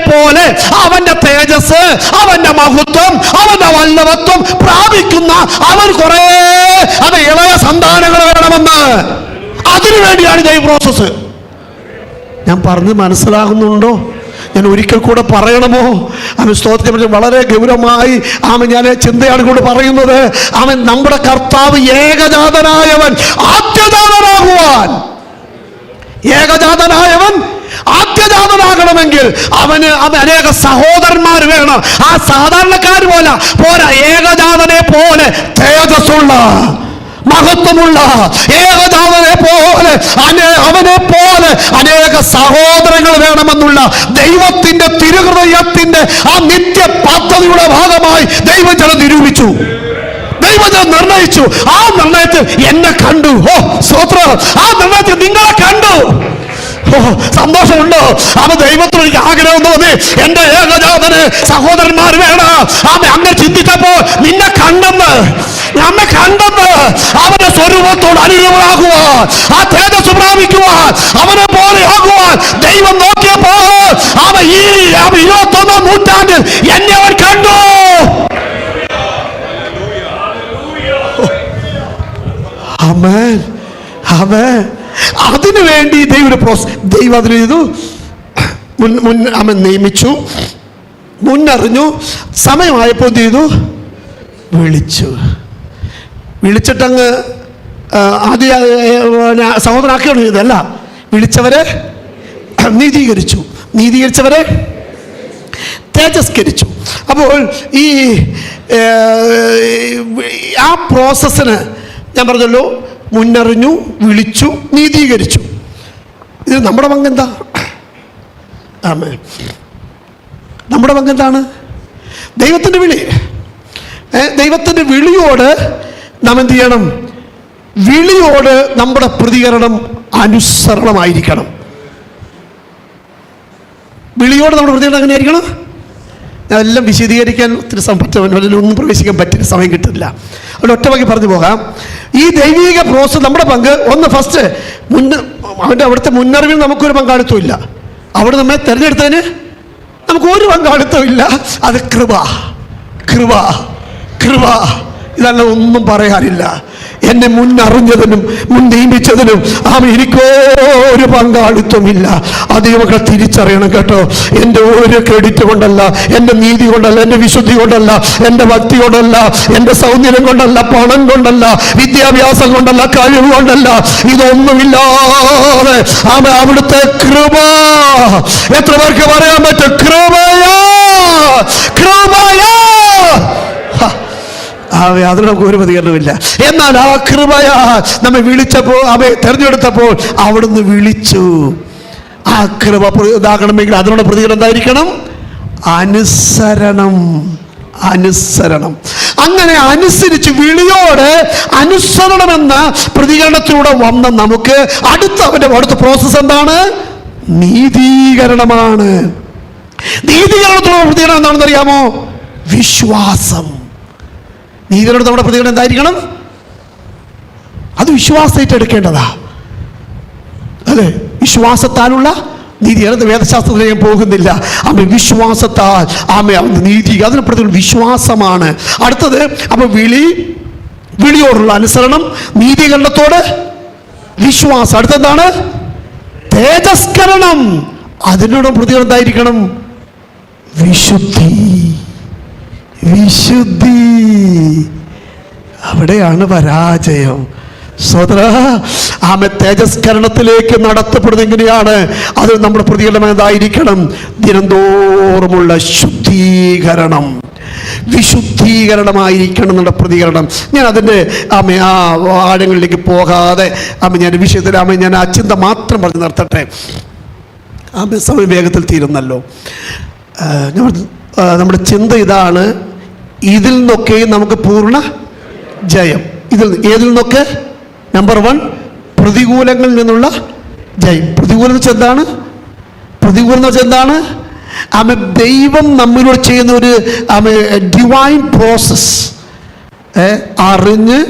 പോലെ അവന്റെ തേജസ്, അവന്റെ മഹത്വം, അവന്റെ വല്ലഭത്വം പ്രാപിക്കുന്ന അവൻ കുറെ ഇളയ സന്താനങ്ങൾ വേണമെന്ന്. അതിനുവേണ്ടിയാണ് ഈ പ്രോസസ്. ഞാൻ പറഞ്ഞ് മനസ്സിലാകുന്നുണ്ടോ? ഞാൻ ഒരിക്കൽ കൂടെ പറയണമോ? അവൻ സ്തോത്രം വളരെ ഗൗരവമായി ഞാൻ ചിന്തയാണ് കൂടെ പറയുന്നത്. അവൻ നമ്മുടെ കർത്താവ് ഏകജാതനായവൻ ആദ്യജാതനാകുവാൻ. ഏകജാതനായവൻ ആദ്യജാതനാകണമെങ്കിൽ അവന് അനേക സഹോദരന്മാർ വേണം. ആ സാധാരണക്കാർ പോരാ, ഏകജാതനെ പോലെ തേജസ്സുള്ള മഹത്വമുള്ള ഏകജാതനെ പോലെ അവനെ പോലെ അനേക സഹോദരങ്ങൾ വേണമെന്നുള്ള ദൈവത്തിന്റെ തിരുഹൃദയത്തിന്റെ ആ നിത്യ പദ്ധതിയുടെ ഭാഗമായി ദൈവജനം നിരൂപിച്ചു, ദൈവജനം നിർണയിച്ചു. ആ നിർണയത്തിൽ എന്നെ കണ്ടു. ഓ സ്തോത്രം! ആ നിർണയത്തിൽ നിങ്ങളെ കണ്ടു. സന്തോഷമുണ്ടോ? അവ ദൈവത്തിന് എനിക്ക് ആഗ്രഹം തോന്നി, എന്റെ ഏകജാതന് സഹോദരന്മാർ വേണം. അങ്ങനെ ചിന്തിച്ചപ്പോ നിന്നെ കണ്ടെന്ന്, നമ്മെ കണ്ടെന്ന്, അവന്റെ സ്വരൂപത്തോട് അനുരൂപമാകുവാൻ, ആ തേജസ് പ്രാപിക്കുവാൻ, അവനെ പോലെ ആകുവാൻ ദൈവം നോക്കിയപ്പോ അവൻ ഈ 21ാം നൂറ്റാണ്ടിൽ എന്നെ അവൻ കണ്ടു. ആമേൻ, ആമേൻ. അതിനു വേണ്ടി ദൈവം അതിന് ചെയ്തു. അവൻ നിയമിച്ചു, മുന്നറിഞ്ഞു. സമയമായപ്പോൾ എന്ത് ചെയ്തു? വിളിച്ചിട്ടങ്ങ് ആദ്യ സഹോദരനാക്കുകയാണ് ചെയ്തതല്ല. വിളിച്ചവരെ നീതീകരിച്ചവരെ തേജസ്കരിച്ചു. അപ്പോൾ ഈ ആ പ്രോസസ്സിന് ഞാൻ പറഞ്ഞല്ലോ, മുന്നറിഞ്ഞു, വിളിച്ചു, നീതീകരിച്ചു. ഇത് നമ്മുടെ പങ്കെന്താ? ആമേൻ. നമ്മുടെ പങ്കെന്താണ്? ദൈവത്തിൻ്റെ വിളി. ദൈവത്തിൻ്റെ വിളിയോട് നാം എന്ത് ചെയ്യണം? വിളിയോട് നമ്മുടെ പ്രതികരണം അനുസരണമായിരിക്കണം. വിളിയോട് നമ്മുടെ പ്രതികരണം എങ്ങനെയായിരിക്കണം? അതെല്ലാം വിശദീകരിക്കാൻ ഒത്തിരി ഒന്നും പ്രവേശിക്കാൻ പറ്റില്ല, സമയം കിട്ടില്ല. അവിടെ ഒറ്റവാക്കി പറഞ്ഞു പോകാം. ഈ ദൈവിക പ്രോസസ് നമ്മുടെ പങ്ക് ഒന്ന്, ഫസ്റ്റ് അവിടുത്തെ മുന്നറിവിൽ നമുക്കൊരു പങ്കാളിത്തം ഇല്ല. അവിടെ നമ്മെ തിരഞ്ഞെടുത്തതിന് നമുക്ക് ഒരു പങ്കാളിത്തം ഇല്ല. അത് കൃപ, കൃപ, കൃപ. ഇതല്ല, ഒന്നും പറയാനില്ല. എന്നെ മുന്നറിഞ്ഞതിനും മുൻ നിയമിച്ചതിനും എനിക്കോ ഒരു പങ്കാളിത്വമില്ല. അത് മക്കളെ തിരിച്ചറിയണം കേട്ടോ. എൻ്റെ ഒരു ക്രെഡിറ്റ് കൊണ്ടല്ല, എൻ്റെ നീതി കൊണ്ടല്ല, എൻ്റെ വിശുദ്ധി കൊണ്ടല്ല, എൻ്റെ ഭക്തി കൊണ്ടല്ല, എൻ്റെ സൗന്ദര്യം കൊണ്ടല്ല, പണം കൊണ്ടല്ല, വിദ്യാഭ്യാസം കൊണ്ടല്ല, കഴിവ് കൊണ്ടല്ല, ഇതൊന്നുമില്ലാതെ അവിടുത്തെ കൃപ. എത്ര പേർക്ക് പറയാൻ പറ്റും? കൃപയാ, കൃപയാ. അതിന് നമുക്ക് ഒരു പ്രതികരണമില്ല. എന്നാൽ ആ കൃപയാ നമ്മെ വിളിച്ചപ്പോൾ, അവയെ തെരഞ്ഞെടുത്തപ്പോൾ അവിടുന്ന് വിളിച്ചു. ആ കൃപ ഇതാകണമെങ്കിൽ അതിനുള്ള പ്രതികരണം എന്തായിരിക്കണം? അനുസരണം, അനുസരണം. അങ്ങനെ അനുസരിച്ച് വിളിയോട് അനുസരണമെന്ന പ്രതികരണത്തിലൂടെ വന്ന നമുക്ക് അടുത്ത പ്രോസസ് എന്താണ്? നീതീകരണമാണ്. നീതീകരണത്തിലുള്ള പ്രതികരണം എന്താണെന്ന് അറിയാമോ? വിശ്വാസം. നീതിയോട് നമ്മുടെ പ്രതികരണം എന്തായിരിക്കണം? അത് വിശ്വാസമായിട്ട് എടുക്കേണ്ടതാ. അതെ, വിശ്വാസത്താലുള്ള നീതി. അത് വേദശാസ്ത്രത്തിൽ ഞാൻ പോകുന്നില്ല. വിശ്വാസത്താൽ നീതി, അതിന് പ്രതികരണം വിശ്വാസമാണ്. അടുത്തത് വിളിയോടുള്ള അനുസരണം, നീതീകരണത്തോട് വിശ്വാസം. അടുത്തെന്താണ്? തേജസ്കരണം. അതിനോട് പ്രതികരണം എന്തായിരിക്കണം? വിശുദ്ധി, വിശുദ്ധി. അവിടെയാണ് പരാജയം. സോദര, തേജസ്കരണത്തിലേക്ക് നടത്തപ്പെടുന്നത് എങ്ങനെയാണ്? അത് നമ്മുടെ പ്രതികരണം എന്തായിരിക്കണം? ദിനംതോറുമുള്ള ശുദ്ധീകരണം, വിശുദ്ധീകരണമായിരിക്കണം നമ്മുടെ പ്രതികരണം. ഞാൻ അതിൻ്റെ ആ ആഴങ്ങളിലേക്ക് പോകാതെ ഞാൻ വിഷയത്തിൽ ഞാൻ ആ ചിന്ത മാത്രം പറഞ്ഞു നിർത്തട്ടെ. സമയം വേഗത്തിൽ തീരുന്നല്ലോ. നമ്മുടെ ചിന്ത ഇതാണ്: ഇതിൽ നിന്നൊക്കെ നമുക്ക് പൂർണ്ണ ജയം. ഏതിൽ നിന്നൊക്കെ? നമ്പർ 1, പ്രതികൂലങ്ങളിൽ നിന്നുള്ള ജയം. പ്രതികൂലം എന്ന് വെച്ചാൽ എന്താണ്? പ്രതികൂലം എന്ന് വെച്ചാൽ എന്താണ്? ദൈവം നമ്മളിലൂടെ ചെയ്യുന്ന ഒരു ഡിവൈൻ പ്രോസസ്. അറിഞ്ഞ്,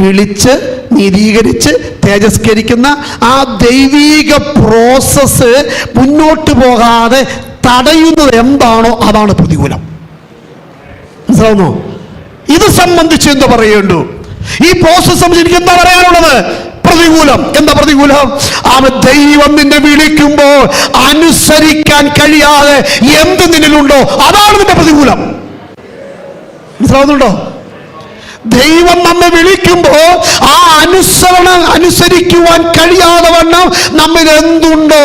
വിളിച്ച്, നീതീകരിച്ച്, തേജസ്കരിക്കുന്ന ആ ദൈവിക പ്രോസസ്സ് മുന്നോട്ട് പോകാതെ തടയുന്നത് എന്താണോ അതാണ് പ്രതികൂലം. മനസ്സിലാവുന്നോ? ഇത് സംബന്ധിച്ച് എന്താ പറയേണ്ടു? ഈ പ്രോസസ് സംബന്ധിച്ച് എനിക്ക് എന്താ പറയാനുള്ളത്? പ്രതികൂലം. എന്താ പ്രതികൂലം? ദൈവം നിന്നെ വിളിക്കുമ്പോൾ അനുസരിക്കാൻ കഴിയാതെ എന്ത് നിന്നിലുണ്ടോ അതാണ് നിന്റെ പ്രതികൂലം. മനസ്സിലാവുന്നുണ്ടോ? ദൈവം നമ്മെ വിളിക്കുമ്പോൾ ആ അനുസരിക്കുവാൻ കഴിയാതെ വണ്ണം നമ്മിൽ എന്തുണ്ടോ,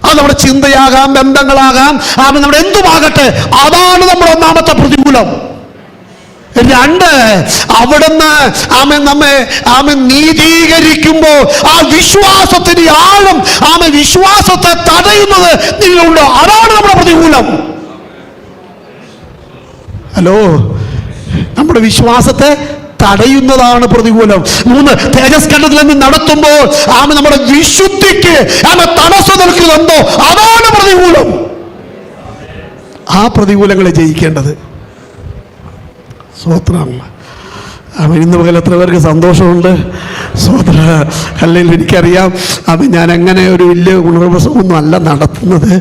അത് നമ്മുടെ ചിന്തയാകാം, ബന്ധങ്ങളാകാം, നമ്മുടെ എന്തുമാകട്ടെ, അതാണ് നമ്മുടെ ഒന്നാമത്തെ പ്രതികൂലം. രണ്ട്, അവിടുന്ന് നമ്മെ നീതീകരിക്കുമ്പോൾ ആ വിശ്വാസത്തിന്റെ ആഴം, വിശ്വാസത്തെ തടയുന്നത് നിങ്ങളുണ്ടോ? അതാണ് നമ്മുടെ പ്രതികൂലം. ഹലോ, നമ്മുടെ വിശ്വാസത്തെ തടയുന്നതാണ് പ്രതികൂലം. മൂന്ന്, തേജസ് ഖണ്ഡത്തിൽ നിന്ന് നടത്തുമ്പോൾ നമ്മുടെ വിശുദ്ധിക്ക് തടസ്സം നിൽക്കുന്നുണ്ടോ? അതാണ് പ്രതികൂലം. ആ പ്രതികൂലങ്ങളെ ജയിക്കേണ്ടത്. സ്വോത്രം. ഇന്ന് പകൽ എത്ര പേർക്ക് സന്തോഷമുണ്ട്? സ്വോത്ര. അല്ലെങ്കിൽ എനിക്കറിയാം ഞാൻ അങ്ങനെ ഒരു വലിയ ഗുണപ്രസവമൊന്നും അല്ല നടത്തുന്നത്,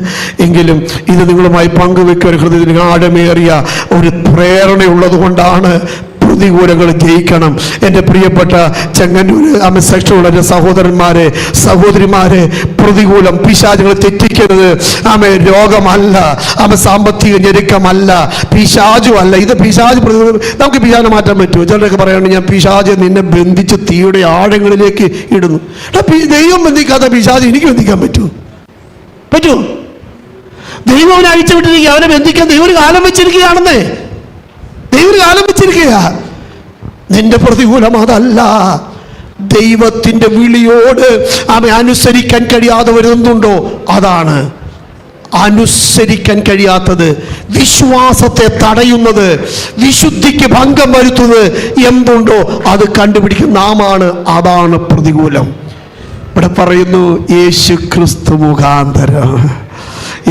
എങ്കിലും ഇത് നിങ്ങളുമായി പങ്കുവെക്കുക ഒരു ഹൃദയത്തിൽ ആഴമേറിയ ഒരു പ്രേരണയുള്ളത് കൊണ്ടാണ്. പ്രതികൂലങ്ങൾ ജയിക്കണം. എൻ്റെ പ്രിയപ്പെട്ട ചെങ്ങന്നൂർ സെക്ഷനുള്ള സഹോദരന്മാരെ, സഹോദരിമാരെ, പ്രതികൂലം, പിശാചുകൾ തെറ്റിക്കരുത്. രോഗമല്ല, സാമ്പത്തിക ഞെരുക്കമല്ല, പിശാചുമല്ല. ഇത് പിശാച് നമുക്ക് പിശാചിനെ മാറ്റാൻ പറ്റുമോ? ചിലരൊക്കെ പറയുകയാണെങ്കിൽ ഞാൻ പിശാചെ നിന്നെ ബന്ധിച്ച് തീയുടെ ആഴങ്ങളിലേക്ക് ഇടുന്നു. ദൈവം ബന്ധിക്കാത്ത പിശാച് എനിക്ക് ബന്ധിക്കാൻ പറ്റുമോ? ദൈവം അവനെ അഴിച്ചു വിട്ടിരിക്കുക, അവനെ ബന്ധിക്കാൻ ദൈവം ഒരു കാലം വെച്ചിരിക്കുകയാണെന്നേ. ദൈവം കാലം വെച്ചിരിക്കുക. നിന്റെ പ്രതികൂലം അതല്ല. ദൈവത്തിന്റെ വിളിയോട് അനുസരിക്കാൻ കഴിയാതെ വരുന്നുണ്ടോ? അതാണ് അനുസരിക്കാൻ കഴിയാത്തത്, വിശ്വാസത്തെ തടയുന്നത്, വിശുദ്ധിക്ക് ഭംഗം വരുത്തുന്നത് എന്തുണ്ടോ അത് കണ്ടുപിടിക്കുന്ന നാമാണ്. അതാണ് പ്രതികൂലം. ഇവിടെ പറയുന്നു യേശു ക്രിസ്തു മുഖാന്തരം,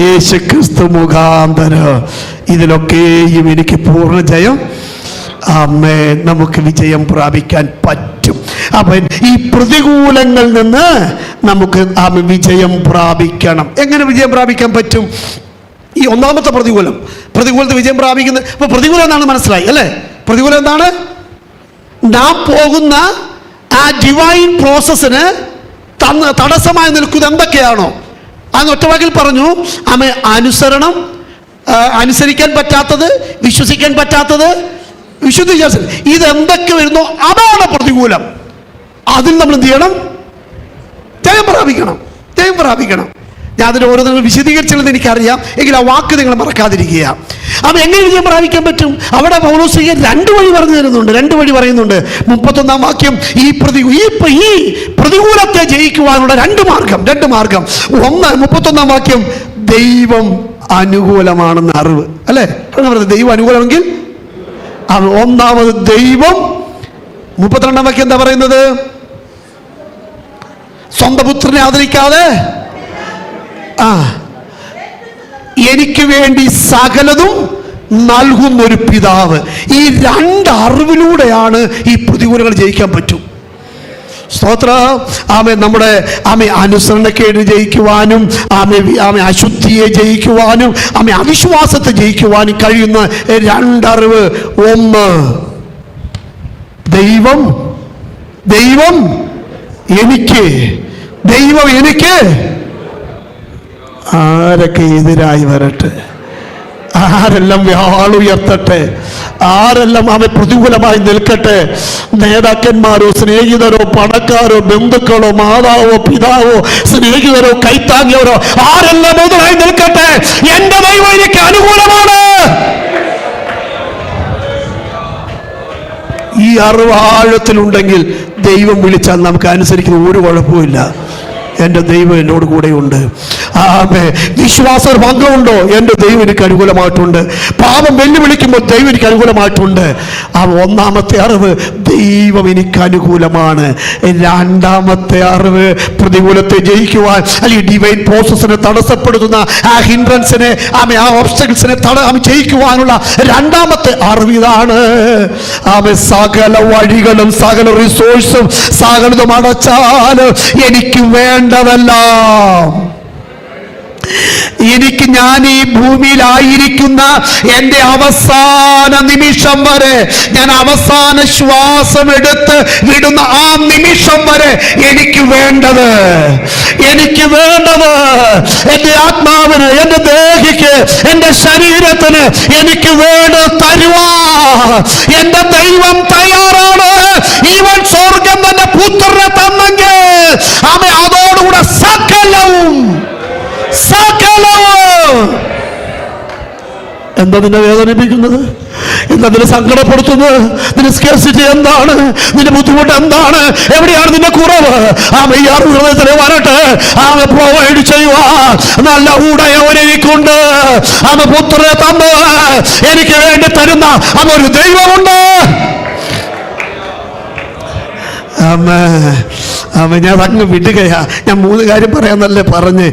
യേശു ക്രിസ്തു മുഖാന്തരം ഇതിലൊക്കെയും എനിക്ക് പൂർണ്ണ ജയം, നമുക്ക് വിജയം പ്രാപിക്കാൻ പറ്റും. അപ്പം ഈ പ്രതികൂലങ്ങളിൽ നിന്ന് നമുക്ക് വിജയം പ്രാപിക്കണം. എങ്ങനെ വിജയം പ്രാപിക്കാൻ പറ്റും? ഈ ഒന്നാമത്തെ പ്രതികൂലത്തെ വിജയം പ്രാപിക്കുന്നത്. ഇപ്പൊ പ്രതികൂലം എന്നാണ് മനസ്സിലായി അല്ലേ? പ്രതികൂലം എന്താണ്? നാം പോകുന്ന ആ ഡിവൈൻ പ്രോസസ്സിന് തടസ്സമായി നിൽക്കുന്നത് എന്തൊക്കെയാണോ അന്ന് ഒറ്റവാക്കിൽ പറഞ്ഞു. അനുസരണം, അനുസരിക്കാൻ പറ്റാത്തത്, വിശ്വസിക്കാൻ പറ്റാത്തത്, വിശുദ്ധി, ഇതെന്തൊക്കെ വരുന്നോ അതാണ് പ്രതികൂലം. അതിൽ നമ്മൾ എന്ത് ചെയ്യണം? ജയം പ്രാപിക്കണം. ഞാൻ അതിന് ഓരോന്നും വിശദീകരിച്ചില്ലെന്ന് എനിക്കറിയാം, എങ്കിൽ ആ വാക്ക് നിങ്ങൾ മറക്കാതിരിക്കുക. എങ്ങനെ വിജയം പ്രാപിക്കാൻ പറ്റും? അവിടെ പൗലോസ് രണ്ട് വഴി പറഞ്ഞു തരുന്നുണ്ട്. 31 വാക്യം. ഈ പ്രതികൂലത്തെ ജയിക്കുവാനുള്ള രണ്ട് മാർഗം. ഒന്ന്, 31 വാക്യം, ദൈവം അനുകൂലമാണെന്ന് അറിവ് അല്ലേ? ദൈവം അനുകൂലമെങ്കിൽ ഒന്നാമത് ദൈവം. 32 വാക്യം എന്താ പറയുന്നത്? സ്വന്തം പുത്രനെ ആദരിക്കാതെ എനിക്ക് വേണ്ടി സകലതും നൽകുന്നൊരു പിതാവ്. ഈ രണ്ട് അറിവിലൂടെയാണ് ഈ പ്രതികൂലങ്ങൾ ജയിക്കാൻ പറ്റും. സ്തോത്രം. നമ്മുടെ അനുസരണക്കേട് ജയിക്കുവാനും അശുദ്ധിയെ ജയിക്കുവാനും അവിശ്വാസത്തെ ജയിക്കുവാനും കഴിയുന്ന രണ്ടറിവ്. ഒന്ന്, ദൈവം എനിക്ക് ആരൊക്കെ എതിരായി വരട്ടെ, ആരെല്ലാം വാളുയർത്തട്ടെ, ആരെല്ലാം പ്രതികൂലമായി നിൽക്കട്ടെ, നേതാക്കന്മാരോ സ്നേഹിതരോ പണക്കാരോ ബന്ധുക്കളോ മാതാവോ പിതാവോ സ്നേഹിതരോ കൈത്താങ്ങിയവരോ ആരെല്ലാം എതിരായി നിൽക്കട്ടെ, എന്റെ ദൈവം എനിക്ക് അനുകൂലമാണ്. ഈ അറിവ് ആഴത്തിലുണ്ടെങ്കിൽ ദൈവം വിളിച്ചാൽ നമുക്ക് അനുസരിക്കുന്ന ഒരു കുഴപ്പമില്ല. എൻ്റെ ദൈവം എന്നോട് കൂടെയുണ്ട്. വിശ്വാസ ഭംഗമുണ്ടോ? എൻ്റെ ദൈവം എനിക്ക് അനുകൂലമായിട്ടുണ്ട്. പാപം വെല്ലുവിളിക്കുമ്പോൾ ദൈവം എനിക്ക് അനുകൂലമായിട്ടുണ്ട്. ഒന്നാമത്തെ അറിവ് ദൈവം എനിക്ക് അനുകൂലമാണ്. രണ്ടാമത്തെ അറിവ് പ്രതികൂലത്തെ ജയിക്കുവാൻ അല്ലെങ്കിൽ ഡിവൈൻ പ്രോസസ്സിനെ തടസ്സപ്പെടുത്തുന്ന ആ ഹിൻഡ്രൻസിനെ ആ ഓബ്സ്റ്റക്കിൾസിനെ ജയിക്കുവാനുള്ള രണ്ടാമത്തെ അറിവ് ഇതാണ്. സകല വഴികളും സകല റിസോഴ്സും സകലതും അടച്ചാൽ എനിക്ക് വേണ്ടതെല്ലാം, എനിക്ക് ഞാൻ ഈ ഭൂമിയിലായിരിക്കുന്ന എൻ്റെ അവസാന നിമിഷം വരെ, ഞാൻ അവസാന ശ്വാസം എടുത്ത് വിടുന്ന ആ നിമിഷം വരെ എനിക്ക് വേണ്ടത് എൻ്റെ ആത്മാവിന്, എൻ്റെ ദേഹിക്ക്, എൻ്റെ ശരീരത്തിന് എനിക്ക് വേണ്ടത് തരുവാ എൻ്റെ ദൈവം തയ്യാറാണ്. ഈവൻ സ്വർഗം തന്റെ പുത്രനെ തന്നെങ്കിൽ അതോടുകൂടെ സകലവും എന്താ നിന്നെ വേദനിപ്പിക്കുന്നത്? എന്താ നിന്നെ സങ്കടപ്പെടുത്തുന്നത്? നിന്റെ സ്കേഴ്സിറ്റി എന്താണ്? നിന്റെ ബുദ്ധിമുട്ട് എന്താണ്? എവിടെയാണ് നിന്റെ കുറവ്? ഈ ഹൃദയത്തിലെ വരട്ടെ. പ്രൊവൈഡ് ചെയ്യുവാൻ നല്ല ഉടയവനെനിക്കുണ്ട്. പുത്രനെ തന്ന് എനിക്ക് വേണ്ടി തരുന്ന ഒരു ദൈവമുണ്ട്. ഞാൻ അങ്ങ് വിടുകയാ. ഞാൻ 3 കാര്യം പറയാന്നല്ലേ പറഞ്ഞ്.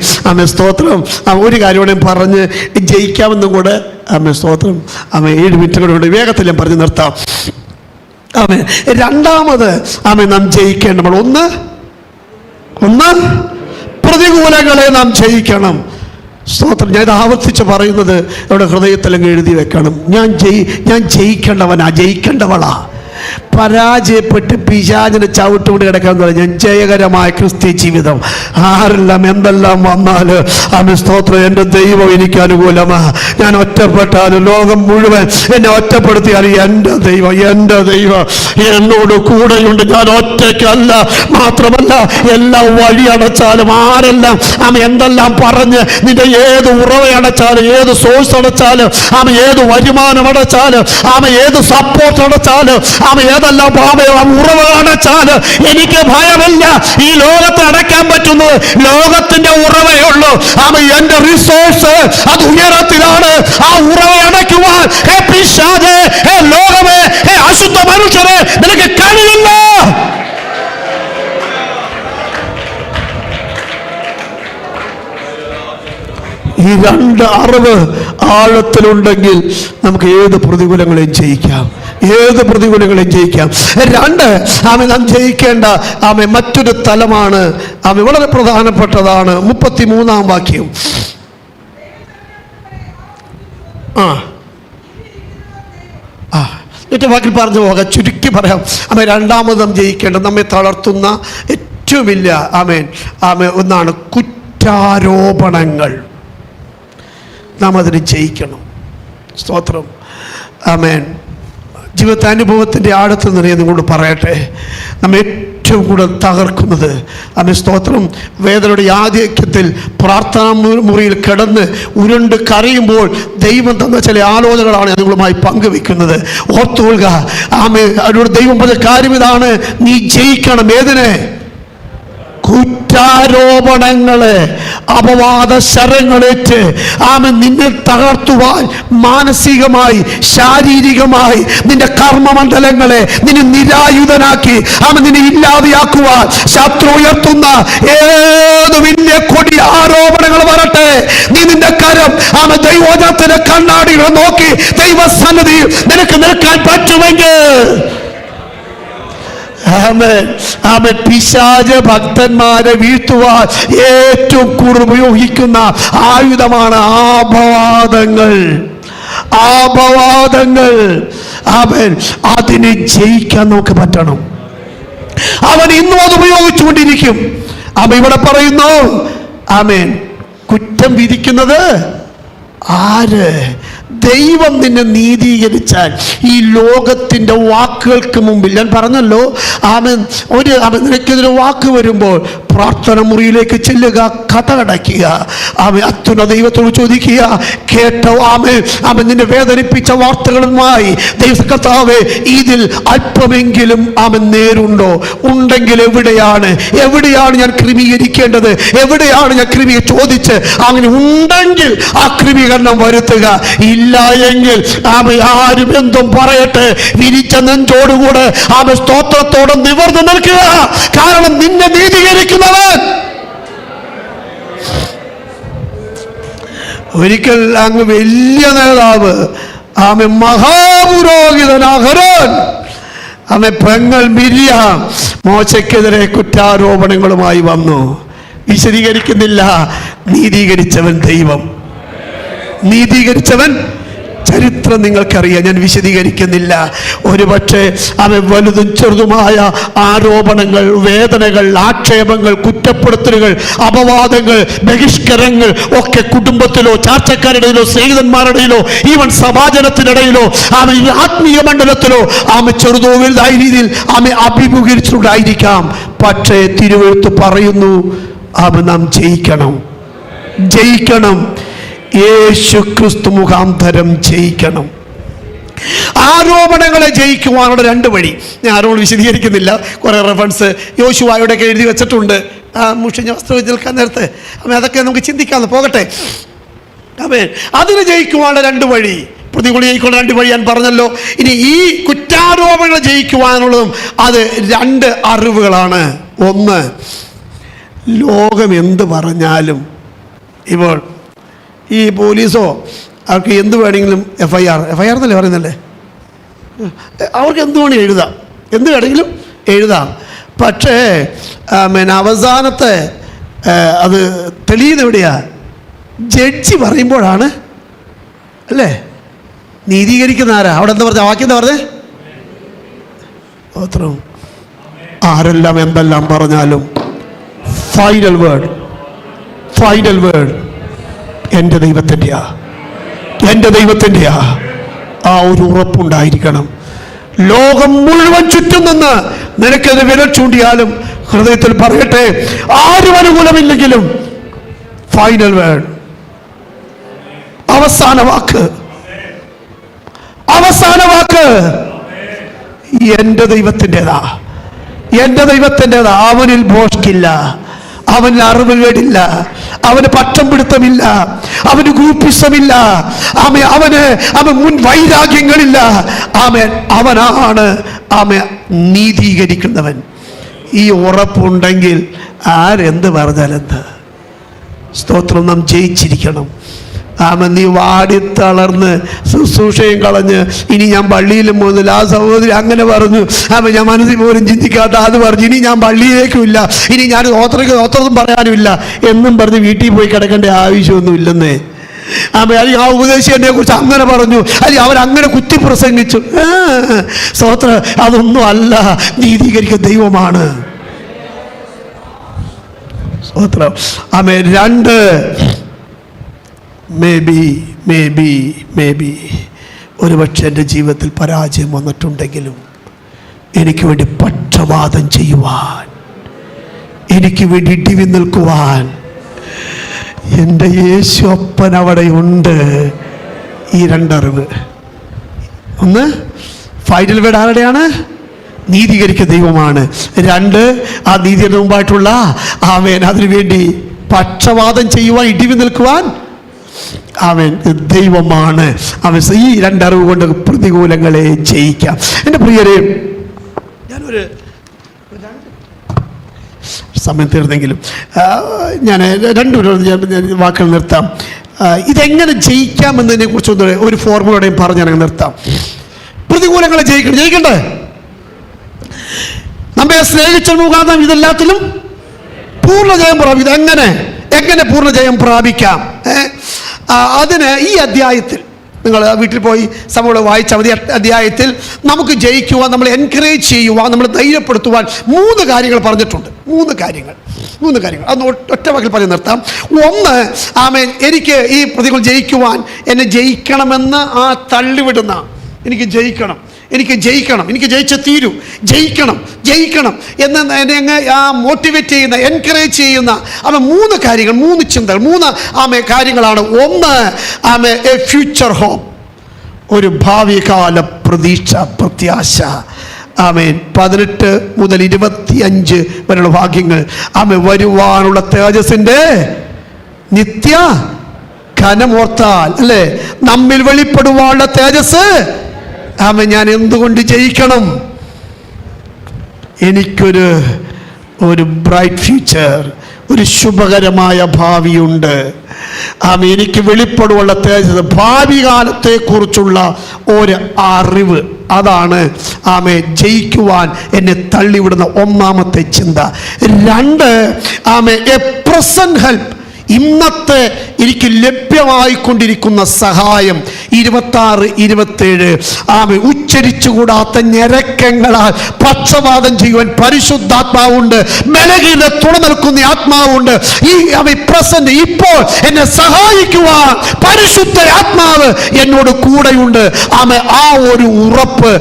സ്തോത്രം. ഒരു കാര്യം കൂടെ പറഞ്ഞ് ജയിക്കാമെന്നും കൂടെ. സ്തോത്രം. 7 മിനിറ്റ് കൂടെ വേഗത്തിൽ ഞാൻ പറഞ്ഞ് നിർത്താം. രണ്ടാമത് നാം ജയിക്കേണ്ട ഒന്ന് പ്രതികൂലങ്ങളെ നാം ജയിക്കണം. സ്തോത്രം. ഞാൻ ഇത് ആവർത്തിച്ച് പറയുന്നത് ഇവിടെ ഹൃദയത്തിലങ്ങ് എഴുതി വെക്കണം. ഞാൻ ജയിക്കേണ്ടവളാ. പരാജയപ്പെട്ട് പിശാചിനെ ചവിട്ടുകൊണ്ട് കിടക്കാന്ന് പറഞ്ഞാൽ ഞാൻ ജയകരമായ ക്രിസ്ത്യ ജീവിതം. ആരെല്ലാം എന്തെല്ലാം വന്നാൽ സ്തോത്രം, എൻ്റെ ദൈവം എനിക്ക് അനുകൂലമാ. ഞാൻ ഒറ്റപ്പെട്ടാലും ലോകം മുഴുവൻ എന്നെ ഒറ്റപ്പെടുത്തിയാലും എൻ്റെ ദൈവം എന്നോട് കൂടെയുണ്ട്. ഞാൻ ഒറ്റയ്ക്കല്ല. മാത്രമല്ല, എല്ലാം വഴി അടച്ചാലും ആരെല്ലാം എന്തെല്ലാം പറഞ്ഞ് നിന്റെ ഏത് ഉറവയടച്ചാലും, ഏത് സോഴ്സ് അടച്ചാലും, ഏത് വരുമാനം അടച്ചാലും, ഏത് സപ്പോർട്ട് അടച്ചാലും, ഏതെല്ലാം ഉറവ അടച്ചാല് എനിക്ക് ഭയമില്ല. ഈ ലോകത്ത് അടയ്ക്കാൻ പറ്റുന്നത് ലോകത്തിന്റെ ഉറവയുള്ളൂ. എന്റെ റിസോഴ്സ് അത് ഉയരത്തിലാണ്. ആ ഉറവ അടയ്ക്കുവാൻ ലോകമേ, അശുദ്ധ മനുഷ്യരെ നിനക്ക് കഴിയില്ല. ഈ 2 അറിവ് ആഴത്തിലുണ്ടെങ്കിൽ നമുക്ക് ഏത് പ്രതികൂലങ്ങളെയും ജയിക്കാം. 2 നാം ജയിക്കേണ്ട മറ്റൊരു തലമാണ്. വളരെ പ്രധാനപ്പെട്ടതാണ്. 33-ാം വാക്യം. ഏറ്റവും വാക്കിൽ പറഞ്ഞു പോകാം. ചുരുക്കി പറയാം. രണ്ടാമത് നാം ജയിക്കേണ്ട, നമ്മെ തളർത്തുന്ന ഏറ്റവും വലിയ ഒന്നാണ് കുറ്റാരോപണങ്ങൾ. നാം അതിന് ജയിക്കണം. സ്തോത്രം. ജീവിത അനുഭവത്തിൻ്റെ ആഴത്തിൽ നിറയെ നിങ്ങളോട് പറയട്ടെ, നമ്മെ ഏറ്റവും കൂടുതൽ തകർക്കുന്നത് സ്തോത്രം, വേദനയുടെ ആധിക്യത്തിൽ പ്രാർത്ഥനാ മുറിയിൽ കിടന്ന് ഉരുണ്ട് കരയുമ്പോൾ ദൈവം തന്ന ചില ആലോചനകളാണ് നിങ്ങളുമായി പങ്കുവെക്കുന്നത്. ഓർത്തുകൊള്ളുക. അവരോട് ദൈവം പറഞ്ഞ കാര്യം ഇതാണ്: നീ ജയിക്കണം. ഏതിനെ? കുറ്റാരോപണങ്ങളെ, അപവാദ ശരങ്ങളേറ്റ് നിന്നെ തകർത്തുവാൻ, മാനസികമായി ശാരീരികമായി നിന്റെ കർമ്മമണ്ഡലങ്ങളെ നിന്നെ നിരായുധനാക്കി നിന്നെ ഇല്ലാതെയാക്കുവാൻ ശത്രു ഉയർത്തുന്ന ഏത് വലിയ കൊടിയ ആരോപണങ്ങൾ വരട്ടെ, നീ നിന്റെ കരം ദൈവോജനത്തിന്റെ കണ്ണാടികളെ നോക്കി ദൈവസന്നിധിയിൽ നിനക്ക് നിൽക്കാൻ പറ്റുമെങ്കിൽ പിശാച ഭക്തന്മാരെ വീഴ്ത്തുവാൻ ഏറ്റവും കൂടുതൽ ഉപയോഗിക്കുന്ന ആയുധമാണ് ആപവാദങ്ങൾ. അതിനെ ജയിക്കാൻ നമുക്ക് പറ്റണം. അവൻ ഇന്നും അത് ഉപയോഗിച്ചുകൊണ്ടിരിക്കും. ഇവിടെ പറയുന്നു, കുറ്റം വിധിക്കുന്നത് ആര്? ദൈവം നിന്നെ നീതീകരിച്ചാൽ ഈ ലോകത്തിൻ്റെ വാക്കുകൾക്ക് മുമ്പിൽ, ഞാൻ പറഞ്ഞല്ലോ, നിനക്കെതിരെ വാക്ക് വരുമ്പോൾ പ്രാർത്ഥന മുറിയിലേക്ക് ചെല്ലുക, കഥ അടയ്ക്കുക, അത്യുന്ന ദൈവത്തോട് ചോദിക്കുക, കേട്ടോ നിന്നെ വേദനിപ്പിച്ച വാർത്തകളുമായി കർത്താവേ, ഇതിൽ അല്പമെങ്കിലും നേരുണ്ടോ? ഉണ്ടെങ്കിൽ എവിടെയാണ് ഞാൻ ക്രമീകരിക്കേണ്ടത്? എവിടെയാണ് ഞാൻ ചോദിച്ച് അങ്ങനെ ഉണ്ടെങ്കിൽ ആ ക്രമീകരണം വരുത്തുക. ഇല്ല എങ്കിൽ ആരും എന്തും പറയട്ടെ, വിരിച്ച നെഞ്ചോടുകൂടെ സ്തോത്രത്തോടെ നിവർന്നു നിൽക്കുക. കാരണം നിന്നെ നീതീകരിക്കുന്നവൻ. ഒരിക്കൽ അങ്ങ് വലിയ നേതാവ് മഹാപുരോഹിതൻ അഹരോൻ പെങ്ങൾ മിര്യാം മോശയ്ക്കെതിരെ കുറ്റാരോപണങ്ങളുമായി വന്നു. വിശദീകരിക്കുന്നില്ല. നീതീകരിച്ചവൻ ദൈവം. നീതീകരിച്ചവൻ ചരിത്രം നിങ്ങൾക്കറിയാം. ഞാൻ വിശദീകരിക്കുന്നില്ല. ഒരുപക്ഷെ വലുതും ചെറുതുമായ ആരോപണങ്ങൾ, വേദനകൾ, ആക്ഷേപങ്ങൾ, കുറ്റപ്പെടുത്തലുകൾ, അപവാദങ്ങൾ, ബഹിഷ്കരങ്ങൾ ഒക്കെ കുടുംബത്തിലോ ചാർച്ചക്കാരുടെയിലോ സ്നേഹിതന്മാരുടെയിലോ ഈവൻ സമാജനത്തിനിടയിലോ ആത്മീയ മണ്ഡലത്തിലോ ചെറുതോ വലുതായ രീതിയിൽ അഭിമുഖീകരിച്ചിട്ടുണ്ടായിരിക്കാം. പക്ഷേ തിരുവെഴുത്ത് പറയുന്നു, നാം ജയിക്കണം. യേശു ക്രിസ്തു മുഖാന്തരം ജയിക്കണം. ആരോപണങ്ങളെ ജയിക്കുവാനുള്ള രണ്ട് വഴി ഞാൻ ആരോട് വിശദീകരിക്കുന്നില്ല. കുറേ റെഫറൻസ് യോശുവായോടൊക്കെ എഴുതി വെച്ചിട്ടുണ്ട്. മുഷിഞ്ഞ വസ്ത്രം നിൽക്കാൻ നേരത്ത് അതൊക്കെ നമുക്ക് ചിന്തിക്കാതെ പോകട്ടെ. അതിന് ജയിക്കുവാനുള്ള രണ്ട് വഴി, പ്രതികൂല ജയിക്കുവാനുള്ള രണ്ട് വഴി ഞാൻ പറഞ്ഞല്ലോ. ഇനി ഈ കുറ്റാരോപണങ്ങൾ ജയിക്കുവാനുള്ളതും അത് രണ്ട് അറിവുകളാണ്. ഒന്ന്, ലോകം എന്ത് പറഞ്ഞാലും, ഇപ്പോൾ ഈ പോലീസോ അവർക്ക് എന്ത് വേണമെങ്കിലും എഫ്ഐആർ എന്നല്ലേ പറയുന്നല്ലേ, അവർക്ക് എന്ത് വേണമെങ്കിലും എഴുതാം, എന്ത് വേണമെങ്കിലും എഴുതാം. പക്ഷേ അവസാനത്തെ അത് തെളിയുന്ന എവിടെയാ? ജഡ്ജി പറയുമ്പോഴാണ് അല്ലേ? നീതീകരിക്കുന്ന ആരാ? അവിടെ എന്താ പറഞ്ഞ വാക്യം? എന്താ പറഞ്ഞേ? അത്രയും ആരെല്ലാം എന്തെല്ലാം പറഞ്ഞാലും ഫൈനൽ വേർഡ് എൻ്റെ ദൈവത്തിൻ്റെയാ. ആ ഒരു ഉറപ്പുണ്ടായിരിക്കണം. ലോകം മുഴുവൻ ചുറ്റും നിന്ന് നിനക്കത് വിരൽ ചൂണ്ടിയാലും ഹൃദയത്തിൽ പറയട്ടെ, ആരും അനുകൂലമില്ലെങ്കിലും ഫൈനൽ വേർഡ്, അവസാന വാക്ക് എൻ്റെ ദൈവത്തിൻ്റെതാ. അവനിൽ ഭോഷ്കില്ല, അവന് അറിവുകേടില്ല, അവന് പട്ടം പിടുത്തമില്ല, അവന് ഗ്രൂപ്പിസമില്ല, അവന് മുൻ വൈരാഗ്യങ്ങളില്ല. അവനാണ് നീതീകരിക്കുന്നവൻ. ഈ ഉറപ്പുണ്ടെങ്കിൽ ആരെന്ത് പറഞ്ഞാലെന്ത്? സ്തോത്രം. നാം ജയിച്ചിരിക്കണം. നീ വാടിത്തളർന്ന് ശുശ്രൂഷയും കളഞ്ഞ് ഇനി ഞാൻ പള്ളിയിലും പോകുന്നില്ല, ആ സഹോദരി അങ്ങനെ പറഞ്ഞു, ഞാൻ മനസ്സിൽ പോലും ചിന്തിക്കാത്ത അത് പറഞ്ഞു, ഇനി ഞാൻ പള്ളിയിലേക്കും ഇല്ല, ഇനി ഞാൻ ഓത്രത്തും പറയാനുമില്ല എന്നും പറഞ്ഞ് വീട്ടിൽ പോയി കിടക്കേണ്ട ആവശ്യമൊന്നും ഇല്ലെന്നേ. അല്ലെങ്കിൽ ആ ഉപദേശി എന്നെ കുറിച്ച് അങ്ങനെ പറഞ്ഞു, അല്ലെങ്കിൽ അവരങ്ങനെ കുത്തിപ്രസംഗിച്ചു. സ്തോത്രം. അതൊന്നും അല്ല, നീതീകരിക്കുന്ന ദൈവമാണ്. സ്തോത്രം. രണ്ട്, മേ ബി ഒരുപക്ഷെ എൻ്റെ ജീവിതത്തിൽ പരാജയം വന്നിട്ടുണ്ടെങ്കിലും എനിക്ക് വേണ്ടി പക്ഷപാതം ചെയ്യുവാൻ, എനിക്ക് വേണ്ടി ഇടിവി നിൽക്കുവാൻ എൻ്റെ യേശു അപ്പൻ അവിടെ ഉണ്ട്. ഈ രണ്ടറിവ്. ഒന്ന്, ഫൈനൽ വേർഡ് ആരുടെയാണ്? നീതീകരിക്കുന്ന ദൈവമാണ്. രണ്ട്, ആ നീതിയുടെ മുമ്പായിട്ടുള്ള അതിനുവേണ്ടി പക്ഷപാതം ചെയ്യുവാൻ, ഇടിവി നിൽക്കുവാൻ ദൈവമാണ്. ഈ രണ്ടറിവ് കൊണ്ട് പ്രതികൂലങ്ങളെ ജയിക്കാം. എൻ്റെ പ്രിയരെ, ഞാനൊരു സമയം തീർന്നെങ്കിലും ഞാൻ രണ്ടു വാക്കുകൾ നിർത്താം. ഇതെങ്ങനെ ജയിക്കാമെന്നതിനെ കുറിച്ച് ഒരു ഫോർമുലയുടെയും പറഞ്ഞ് ഞാൻ നിർത്താം. പ്രതികൂലങ്ങളെ ജയിക്കണ്ടേ? നമ്മെ സ്നേഹിച്ച മുഖാന്തരം ഇതെല്ലാത്തിലും പൂർണ്ണജയം പ്രാപിക്കും. എങ്ങനെ പൂർണ്ണജയം പ്രാപിക്കാം? അതിന് ഈ അധ്യായത്തിൽ നിങ്ങൾ വീട്ടിൽ പോയി സമയം വായിച്ചാൽ മതി. അധ്യായത്തിൽ നമുക്ക് ജയിക്കുവാൻ, നമ്മൾ എൻകറേജ് ചെയ്യുവാൻ, നമ്മൾ ധൈര്യപ്പെടുത്തുവാൻ മൂന്ന് കാര്യങ്ങൾ പറഞ്ഞിട്ടുണ്ട്. മൂന്ന് കാര്യങ്ങൾ അതൊന്ന് ഒറ്റ വാക്കിൽ പറഞ്ഞ് നിർത്താം. ഒന്ന്, എനിക്ക് ഈ പ്രതികൂലം ജയിക്കുവാൻ, എന്നെ ജയിക്കണമെന്ന് തള്ളിവിടുന്ന, എനിക്ക് ജയിച്ചേ തീരൂ, ജയിക്കണം എന്ന് എന്നെ മോട്ടിവേറ്റ് ചെയ്യുന്ന, എൻകറേജ് ചെയ്യുന്ന മൂന്ന് കാര്യങ്ങൾ, മൂന്ന് ചിന്തകൾ, മൂന്ന് കാര്യങ്ങളാണ്. ഒന്ന്, എ ഫ്യൂച്ചർ ഹോപ്പ്, ഒരു ഭാവികാല പ്രത്യാശ. 18 മുതൽ 25 വരെയുള്ള വാക്യങ്ങൾ. വരുവാനുള്ള തേജസ്സിന്റെ നിത്യ ഘനമോർത്താൽ അല്ലേ, നമ്മിൽ വെളിപ്പെടുവാനുള്ള തേജസ് ഞാൻ എന്തുകൊണ്ട് ജയിക്കണം? എനിക്കൊരു ബ്രൈറ്റ് ഫ്യൂച്ചർ, ഒരു ശുഭകരമായ ഭാവിയുണ്ട്. എനിക്ക് വെളിപ്പെടുവാനുള്ള തേജസ്, ഭാവി കാലത്തെക്കുറിച്ചുള്ള ഒരു അറിവ്, അതാണ് ജയിക്കുവാൻ എന്നെ തള്ളിവിടുന്ന ഒന്നാമത്തെ ചിന്ത. രണ്ട്, എ പ്രസന്റ് ഹെൽപ്പ്, ഇന്നത്തെ എനിക്ക് ലഭ്യമായിക്കൊണ്ടിരിക്കുന്ന സഹായം. 26-27 ഉച്ചരിച്ചുകൂടാത്ത ഞരക്കങ്ങളാൽ പക്ഷപാതം ചെയ്യുവാൻ പരിശുദ്ധാത്മാവുണ്ട്, മെലകിലെ തുണനിൽക്കുന്ന ആത്മാവുണ്ട്. ഈ പ്രസന്റ്, ഇപ്പോൾ എന്നെ സഹായിക്കുവാൻ പരിശുദ്ധ ആത്മാവ് എന്നോട് കൂടെയുണ്ട്. ആ ഒരു ഉറപ്പ്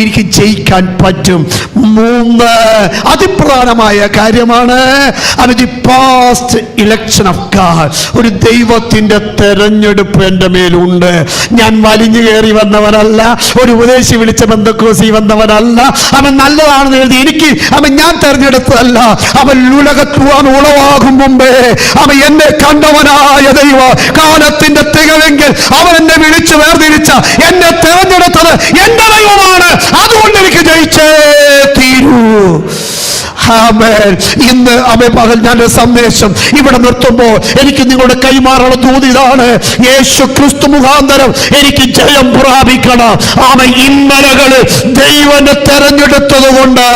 എനിക്ക് ജയിക്കാൻ പറ്റും. മൂന്ന്, അതിപ്രധാനമായ കാര്യമാണ്, ദി പാസ്റ്റ് ഇലക്ഷൻ ഓഫ് തകർക്കാൻ ഒരു ദൈവത്തിൻ്റെ തെരഞ്ഞെടുപ്പ് എൻ്റെ മേലുണ്ട്. ഞാൻ വലിഞ്ഞു കയറി വന്നവനല്ല, ഒരു ഉപദേശി വിളിച്ച ബന്ധക്കോസി വന്നവനല്ല. അവൻ നല്ലതാണെന്ന് എഴുതി എനിക്ക് ഞാൻ തെരഞ്ഞെടുത്തതല്ല. അവൻ ഉലകത്തുവാൻ ഉളവാകും മുമ്പേ എന്നെ കണ്ടവനായ ദൈവം, കാലത്തിന്റെ തികവെങ്കിൽ അവൻ എന്നെ വിളിച്ചു വേർതിരിച്ച എന്നെ തെരഞ്ഞെടുത്തത് എന്റെ ദൈവമാണ്. അതുകൊണ്ട് എനിക്ക് ജയിച്ചേ തീരൂ. ഇന്ന് പകൽ ഞാൻ സന്ദേശം ഇവിടെ നിർത്തുമ്പോൾ എനിക്ക് നിങ്ങളുടെ കൈമാറുള്ള ദൂത് ഇതാണ്: യേശു ക്രിസ്തു മുഖാന്തരം എനിക്ക് ജയം പ്രാപിക്കണം. ഇന്നലകള് ദൈവനെ തെരഞ്ഞെടുത്തത് കൊണ്ട്,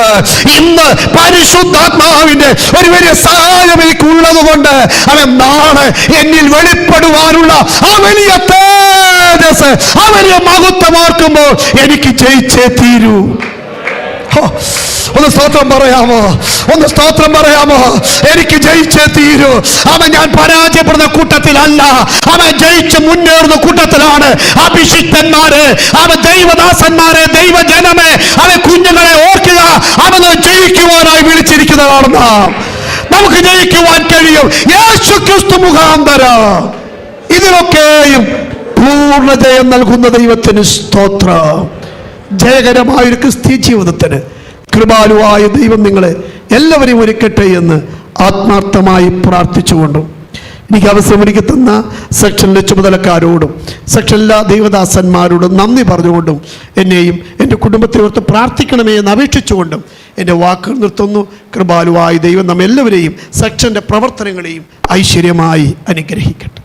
ഇന്ന് പരിശുദ്ധാത്മാവിന്റെ ഒരു വലിയ സഹായം എനിക്കുള്ളത് കൊണ്ട് നാളെ എന്നിൽ വെളിപ്പെടുവാനുള്ള ആ വലിയ തേജസ്, ആ വലിയ മഹത്വം ഓർക്കുമ്പോൾ എനിക്ക് ജയിച്ചേ തീരൂ. ഒന്ന് സ്തോത്രം പറയാമോ? ഒന്ന് സ്തോത്രം പറയാമോ? എനിക്ക് ജയിച്ചേ തീരൂ. ഞാൻ പരാജയപ്പെടുന്ന കൂട്ടത്തിലല്ല, ജയിച്ച് മുന്നേറുന്ന കൂട്ടത്തിലാണ്. അഭിഷിക്തന്മാരെ, ദൈവദാസന്മാരെ, ദൈവജനമേ, കുഞ്ഞുങ്ങളെ ഓർക്കുക, ജയിക്കുവാനായി വിളിച്ചിരിക്കുന്നതാണ് നാം. നമുക്ക് ജയിക്കുവാൻ കഴിയും യേശു ക്രിസ്തു മുഖാന്തരം. ഇതിലൊക്കെയും പൂർണ്ണ ജയം നൽകുന്ന ദൈവത്തിന് സ്തോത്രം. ജയകരമായൊരു ക്രിസ്തീയ ജീവിതത്തിന് കൃപാലുവായ ദൈവം നിങ്ങളെ എല്ലാവരെയും ഒരുക്കട്ടെ എന്ന് ആത്മാർത്ഥമായി പ്രാർത്ഥിച്ചുകൊണ്ടും എനിക്ക് അവസരമൊരുക്കി തന്ന സെക്ഷനിലെ ചുമതലക്കാരോടും സെക്ഷനിലെ ദൈവദാസന്മാരോടും നന്ദി പറഞ്ഞുകൊണ്ടും എന്നെയും എൻ്റെ കുടുംബത്തെ ഓർത്ത് പ്രാർത്ഥിക്കണമേ എന്ന് അപേക്ഷിച്ചുകൊണ്ടും എൻ്റെ വാക്കുകൾ നിർത്തുന്നു. കൃപാലുവായ ദൈവം നമ്മെല്ലാവരെയും സെക്ഷൻ്റെ പ്രവർത്തനങ്ങളെയും ഐശ്വര്യമായി അനുഗ്രഹിക്കട്ടെ.